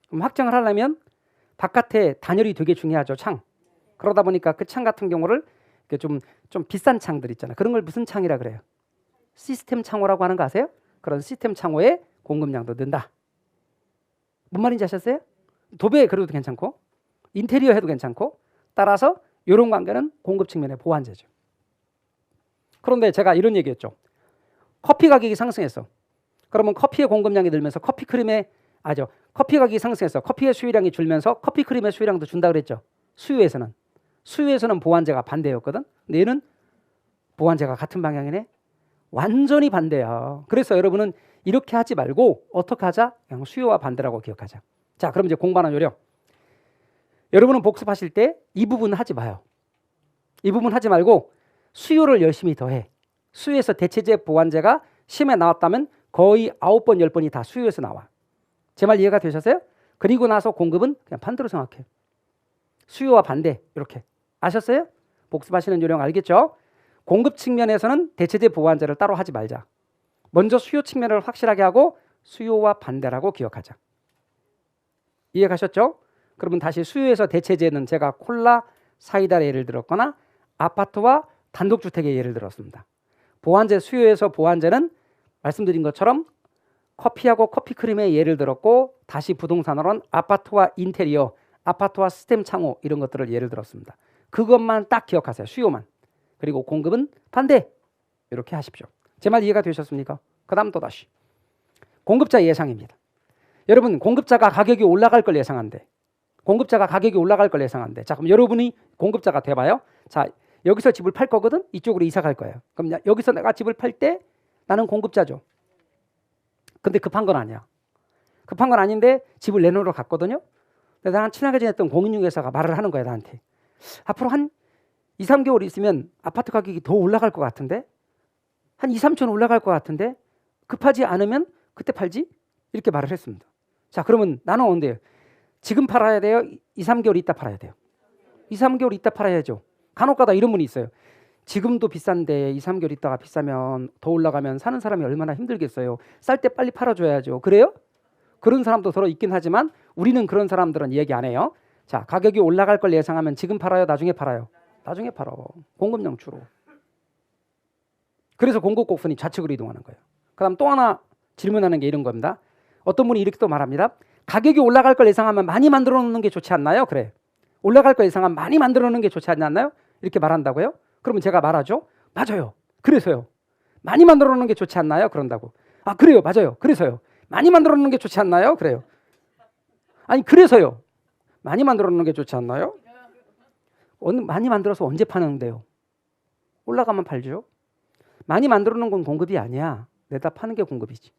그럼 확장을 하려면 바깥에 단열이 되게 중요하죠. 창. 그러다 보니까 그 창 같은 경우를 좀 비싼 창들 있잖아요. 그런 걸 무슨 창이라 그래요? 시스템 창호라고 하는 거 아세요? 그런 시스템 창호의 공급량도 는다. 뭔 말인지 아셨어요? 도배 그래도 괜찮고 인테리어 해도 괜찮고 따라서 이런 관계는 공급 측면의 보완제죠. 그런데 제가 이런 얘기했죠. 커피 가격이 상승했어. 그러면 커피의 공급량이 늘면서 커피 가격이 상승해서 커피의 수요량이 줄면서 커피 크림의 수요량도 준다 그랬죠. 수요에서는 보완제가 반대였거든. 근데 얘는 보완제가 같은 방향이네. 완전히 반대야. 그래서 여러분은 이렇게 하지 말고 어떻게 하자? 그냥 수요와 반대라고 기억하자. 자, 그럼 이제 공부하는 요령. 여러분은 복습하실 때 이 부분 하지 마요. 이 부분 하지 말고 수요를 열심히 더해. 수요에서 대체제 보완제가 시험에 나왔다면 거의 9번, 10번이 다 수요에서 나와. 제 말 이해가 되셨어요? 그리고 나서 공급은 그냥 반대로 생각해요. 수요와 반대 이렇게. 아셨어요? 복습하시는 요령 알겠죠? 공급 측면에서는 대체제 보완제를 따로 하지 말자. 먼저 수요 측면을 확실하게 하고 수요와 반대라고 기억하자. 이해 가셨죠? 그러면 다시 수요에서 대체제는 제가 콜라, 사이다의 예를 들었거나 아파트와 단독주택의 예를 들었습니다. 보완제 수요에서 보완제는 말씀드린 것처럼 커피하고 커피크림의 예를 들었고 다시 부동산으로는 아파트와 인테리어, 아파트와 스템 창호 이런 것들을 예를 들었습니다. 그것만 딱 기억하세요. 수요만. 그리고 공급은 반대. 이렇게 하십시오. 제 말 이해가 되셨습니까? 그 다음 또다시 공급자 예상입니다. 여러분 공급자가 가격이 올라갈 걸 예상한대. 공급자가 가격이 올라갈 걸 예상한대. 자 그럼 여러분이 공급자가 돼봐요. 자 여기서 집을 팔 거거든. 이쪽으로 이사 갈 거예요. 그럼 여기서 내가 집을 팔 때 나는 공급자죠. 근데 급한 건 아니야. 급한 건 아닌데 집을 내놓으러 갔거든요. 근데 나는 친하게 지냈던 공인중개사가 말을 하는 거야 나한테. 앞으로 한 2, 3개월 있으면 아파트 가격이 더 올라갈 것 같은데 한 2, 3천 올라갈 것 같은데 급하지 않으면 그때 팔지? 이렇게 말을 했습니다. 자 그러면 나는 언제요? 지금 팔아야 돼요? 2, 3개월 있다 팔아야 돼요? 2, 3개월 있다 팔아야죠. 간혹가다 이런 분이 있어요. 지금도 비싼데 2, 3개월 있다가 비싸면 더 올라가면 사는 사람이 얼마나 힘들겠어요. 쌀 때 빨리 팔아줘야죠. 그래요? 그런 사람도 더러 있긴 하지만 우리는 그런 사람들은 얘기 안 해요. 자 가격이 올라갈 걸 예상하면 지금 팔아요? 나중에 팔아요? 나중에 팔어. 공급량 주로. 그래서 공급 곡선이 좌측으로 이동하는 거예요. 그 다음 또 하나 질문하는 게 이런 겁니다. 어떤 분이 이렇게 또 말합니다. 가격이 올라갈 걸 예상하면 많이 만들어 놓는 게 좋지 않나요? 그래. 올라갈 걸 예상하면 많이 만들어 놓는 게 좋지 않나요? 이렇게 말한다고요? 그러면 제가 말하죠. 맞아요. 그래서요. 많이 만들어 놓는 게 좋지 않나요? 그런다고. 아 그래요. 맞아요. 그래서요. 많이 만들어 놓는 게 좋지 않나요? 그래요. 아니 그래서요. 많이 만들어 놓는 게 좋지 않나요? 많이 만들어서 언제 파는데요? 올라가면 팔죠. 많이 만들어 놓은 건 공급이 아니야. 내다 파는 게 공급이지.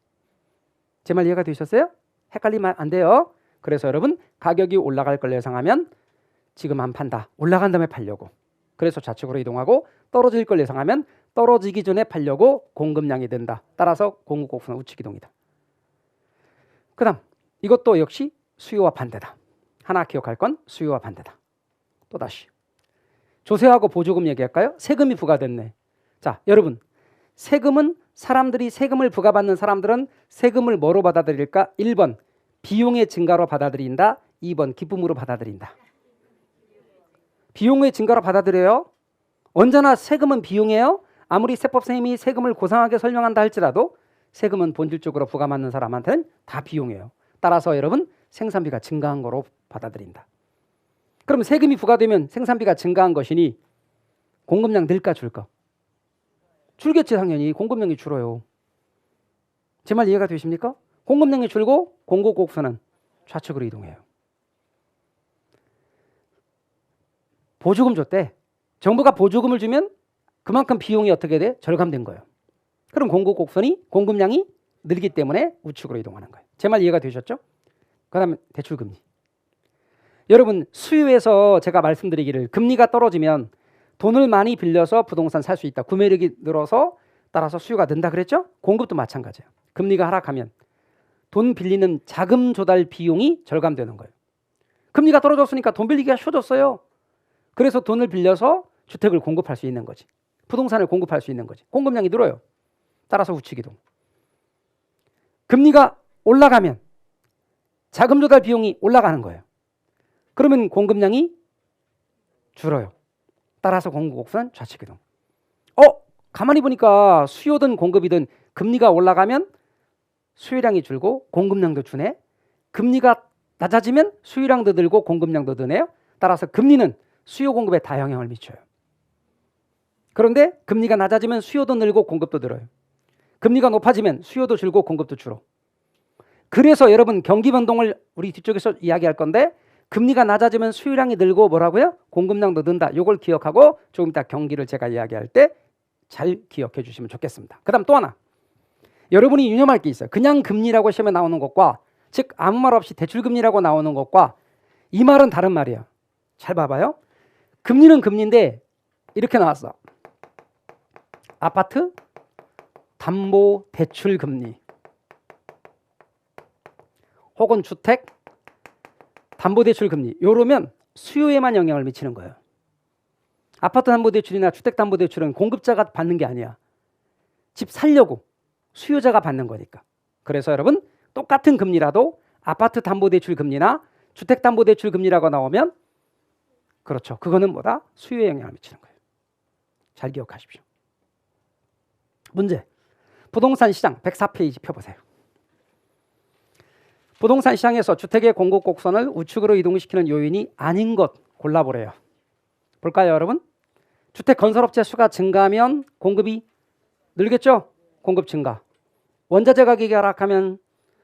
제 말 이해가 되셨어요? 헷갈리면 안 돼요. 그래서 여러분 가격이 올라갈 걸 예상하면 지금 안 판다. 올라간 다음에 팔려고. 그래서 좌측으로 이동하고 떨어질 걸 예상하면 떨어지기 전에 팔려고 공급량이 된다. 따라서 공급 곡선은 우측 이동이다. 그 다음 이것도 역시 수요와 반대다. 하나 기억할 건 수요와 반대다. 또다시 조세하고 보조금 얘기할까요? 세금이 부과됐네. 자 여러분 세금은 사람들이 세금을 부과받는 사람들은 세금을 뭐로 받아들일까? 1번 비용의 증가로 받아들인다. 2번 기쁨으로 받아들인다. 비용의 증가로 받아들여요. 언제나 세금은 비용이에요. 아무리 세법 선생님이 세금을 고상하게 설명한다 할지라도 세금은 본질적으로 부과받는 사람한테는 다 비용이에요. 따라서 여러분 생산비가 증가한 거로 받아들인다. 그럼 세금이 부과되면 생산비가 증가한 것이니 공급량 늘까 줄까? 줄겠지 당연히. 공급량이 줄어요. 제 말 이해가 되십니까? 공급량이 줄고 공급 곡선은 좌측으로 이동해요. 보조금 줬대. 정부가 보조금을 주면 그만큼 비용이 어떻게 돼? 절감된 거예요. 그럼 공급 곡선이 공급량이 늘기 때문에 우측으로 이동하는 거예요. 제 말 이해가 되셨죠? 그 다음에 대출금리. 여러분 수요에서 제가 말씀드리기를 금리가 떨어지면 돈을 많이 빌려서 부동산 살 수 있다. 구매력이 늘어서 따라서 수요가 는다 그랬죠? 공급도 마찬가지예요. 금리가 하락하면 돈 빌리는 자금 조달 비용이 절감되는 거예요. 금리가 떨어졌으니까 돈 빌리기가 쉬워졌어요. 그래서 돈을 빌려서 주택을 공급할 수 있는 거지. 부동산을 공급할 수 있는 거지. 공급량이 늘어요. 따라서 우측 이동. 금리가 올라가면 자금 조달 비용이 올라가는 거예요. 그러면 공급량이 줄어요. 따라서 공급 곡선은 좌측 이동. 가만히 보니까 수요든 공급이든 금리가 올라가면 수요량이 줄고 공급량도 주네. 금리가 낮아지면 수요량도 늘고 공급량도 느네요. 따라서 금리는 수요 공급에 다 영향을 미쳐요. 그런데 금리가 낮아지면 수요도 늘고 공급도 늘어요. 금리가 높아지면 수요도 줄고 공급도 줄어. 그래서 여러분 경기 변동을 우리 뒤쪽에서 이야기할 건데 금리가 낮아지면 수요량이 늘고 뭐라고요? 공급량도 는다. 이걸 기억하고 조금 이따 경기를 제가 이야기할 때 잘 기억해 주시면 좋겠습니다. 그 다음 또 하나. 여러분이 유념할 게 있어요. 그냥 금리라고 시험에 나오는 것과 즉 아무 말 없이 대출금리라고 나오는 것과 이 말은 다른 말이에요. 잘 봐봐요. 금리는 금리인데 이렇게 나왔어. 아파트 담보 대출 금리 혹은 주택 담보 대출 금리 이러면 수요에만 영향을 미치는 거예요. 아파트 담보 대출이나 주택 담보 대출은 공급자가 받는 게 아니야. 집 살려고 수요자가 받는 거니까. 그래서 여러분 똑같은 금리라도 아파트 담보 대출 금리나 주택담보대출 금리라고 나오면 그렇죠. 그거는 뭐다? 수요에 영향을 미치는 거예요. 잘 기억하십시오. 문제. 부동산 시장 104페이지 펴보세요. 부동산 시장에서 주택의 공급 곡선을 우측으로 이동시키는 요인이 아닌 것 골라보래요. 볼까요, 여러분? 주택 건설업체 수가 증가하면 공급이 늘겠죠? 공급 증가. 원자재 가격이 하락하면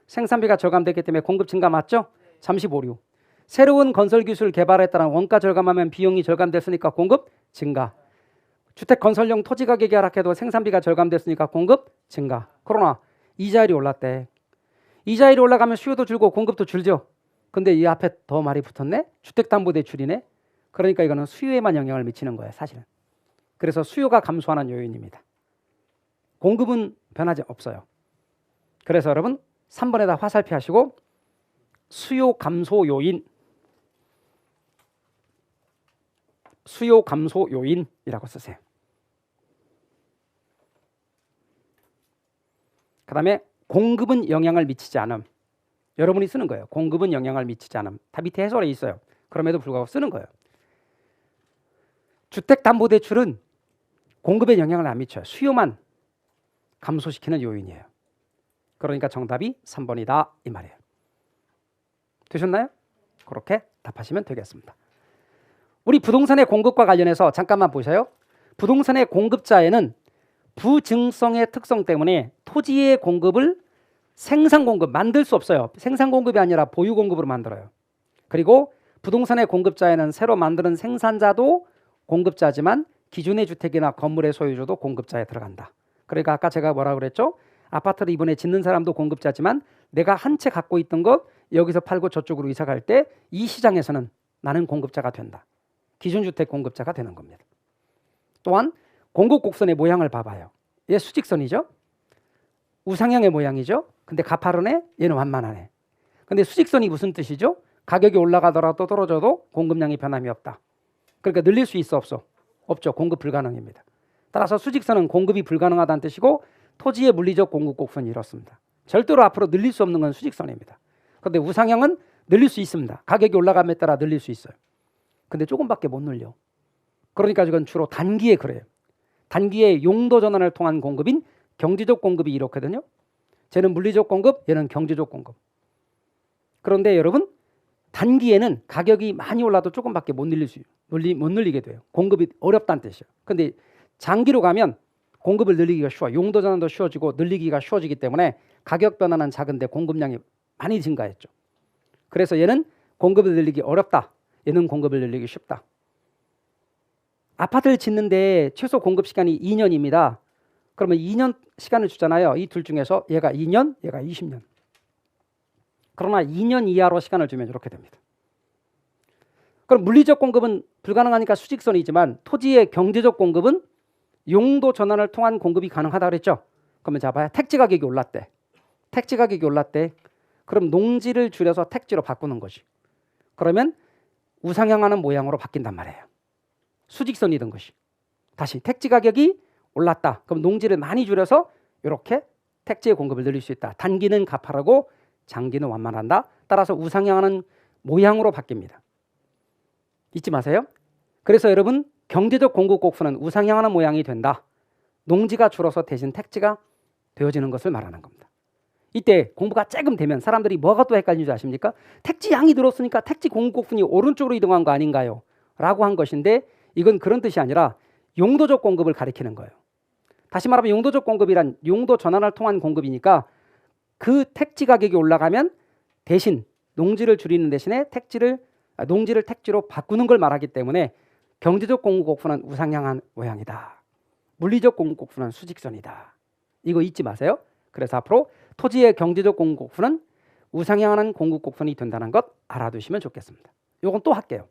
생산비가 절감됐기 때문에 공급 증가 맞죠? 잠시 보류. 새로운 건설 기술 개발에 따라 원가 절감하면 비용이 절감됐으니까 공급 증가. 주택 건설용 토지 가격이 하락해도 생산비가 절감됐으니까 공급 증가. 그러나 이자율이 올랐대. 이자율이 올라가면 수요도 줄고 공급도 줄죠. 근데 이 앞에 더 말이 붙었네. 주택담보대출이네. 그러니까 이거는 수요에만 영향을 미치는 거예요, 사실은. 그래서 수요가 감소하는 요인입니다. 공급은 변하지 없어요. 그래서 여러분 3번에다 화살표 하시고 수요 감소 요인, 수요 감소 요인이라고 쓰세요. 그 다음에 공급은 영향을 미치지 않음. 여러분이 쓰는 거예요. 공급은 영향을 미치지 않음. 다 밑에 해설에 있어요. 그럼에도 불구하고 쓰는 거예요. 주택담보대출은 공급에 영향을 안 미쳐요. 수요만 감소시키는 요인이에요. 그러니까 정답이 3번이다 이 말이에요. 되셨나요? 그렇게 답하시면 되겠습니다. 우리 부동산의 공급과 관련해서 잠깐만 보세요. 부동산의 공급자에는 부증성의 특성 때문에 토지의 공급을 생산 공급 만들 수 없어요. 생산 공급이 아니라 보유 공급으로 만들어요. 그리고 부동산의 공급자에는 새로 만드는 생산자도 공급자지만 기존의 주택이나 건물의 소유주도 공급자에 들어간다. 그러니까 아까 제가 뭐라고 그랬죠? 아파트를 이번에 짓는 사람도 공급자지만 내가 한 채 갖고 있던 것 여기서 팔고 저쪽으로 이사 갈 때 이 시장에서는 나는 공급자가 된다. 기존 주택 공급자가 되는 겁니다. 또한 공급 곡선의 모양을 봐봐요. 얘 수직선이죠? 우상향의 모양이죠? 근데 가파르네? 얘는 완만하네. 근데 수직선이 무슨 뜻이죠? 가격이 올라가더라도 떨어져도 공급량이 변함이 없다. 그러니까 늘릴 수 있어 없어? 없죠. 공급 불가능입니다. 따라서 수직선은 공급이 불가능하다는 뜻이고 토지의 물리적 공급 곡선이 이렇습니다. 절대로 앞으로 늘릴 수 없는 건 수직선입니다. 그런데 우상향은 늘릴 수 있습니다. 가격이 올라감에 따라 늘릴 수 있어요. 근데 조금밖에 못 늘려. 그러니까 이건 주로 단기에 그래요. 단기에 용도 전환을 통한 공급인 경제적 공급이 이렇거든요. 쟤는 물리적 공급, 얘는 경제적 공급. 그런데 여러분 단기에는 가격이 많이 올라도 조금밖에 못 늘리게 돼요. 공급이 어렵다는 뜻이에요. 근데 장기로 가면 공급을 늘리기가 쉬워. 용도 전환도 쉬워지고 늘리기가 쉬워지기 때문에 가격 변화는 작은데 공급량이 많이 증가했죠. 그래서 얘는 공급을 늘리기 어렵다. 얘는 공급을 늘리기 쉽다. 아파트를 짓는데 최소 공급 시간이 2년입니다. 그러면 2년 시간을 주잖아요. 이 둘 중에서 얘가 2년, 얘가 20년. 그러나 2년 이하로 시간을 주면 이렇게 됩니다. 그럼 물리적 공급은 불가능하니까 수직선이지만 토지의 경제적 공급은 용도 전환을 통한 공급이 가능하다 그랬죠. 그러면 잡아야 택지 가격이 올랐대. 택지 가격이 올랐대. 그럼 농지를 줄여서 택지로 바꾸는 것이. 그러면 우상향하는 모양으로 바뀐단 말이에요. 수직선이던 것이. 다시 택지 가격이 올랐다. 그럼 농지를 많이 줄여서 이렇게 택지의 공급을 늘릴 수 있다. 단기는 가파르고 장기는 완만한다. 따라서 우상향하는 모양으로 바뀝니다. 잊지 마세요. 그래서 여러분 경제적 공급 곡선은 우상향하는 모양이 된다. 농지가 줄어서 대신 택지가 되어지는 것을 말하는 겁니다. 이때 공부가 조금 되면 사람들이 뭐가 또 헷갈리는 줄 아십니까? 택지 양이 늘었으니까 택지 공급 곡선이 오른쪽으로 이동한 거 아닌가요? 라고 한 것인데 이건 그런 뜻이 아니라 용도적 공급을 가리키는 거예요. 다시 말하면 용도적 공급이란 용도 전환을 통한 공급이니까 그 택지 가격이 올라가면 대신 농지를 줄이는 대신에 농지를 택지로 바꾸는 걸 말하기 때문에 경제적 공급 곡선은 우상향한 모양이다. 물리적 공급 곡선은 수직선이다. 이거 잊지 마세요. 그래서 앞으로 토지의 경제적 공급 곡선은 우상향하는 공급 곡선이 된다는 것 알아두시면 좋겠습니다. 이건 또 할게요.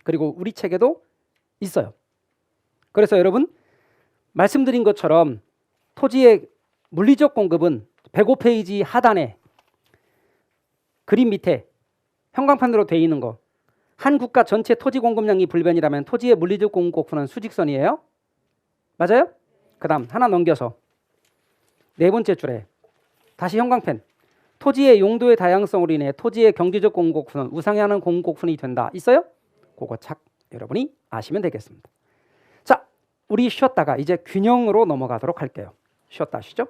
그리고 우리 책에도 있어요. 그래서 여러분 말씀드린 것처럼 토지의 물리적 공급은 105페이지 하단에 그림 밑에 형광판으로 되어 있는 거. 한 국가 전체 토지 공급량이 불변이라면 토지의 물리적 공급 곡선은 수직선이에요. 맞아요? 그 다음 하나 넘겨서 네 번째 줄에 다시 형광펜. 토지의 용도의 다양성으로 인해 토지의 경제적 공급분은 우상향하는 공급분이 된다. 있어요? 그거 착 여러분이 아시면 되겠습니다. 자, 우리 쉬었다가 이제 균형으로 넘어가도록 할게요. 쉬었다 하시죠?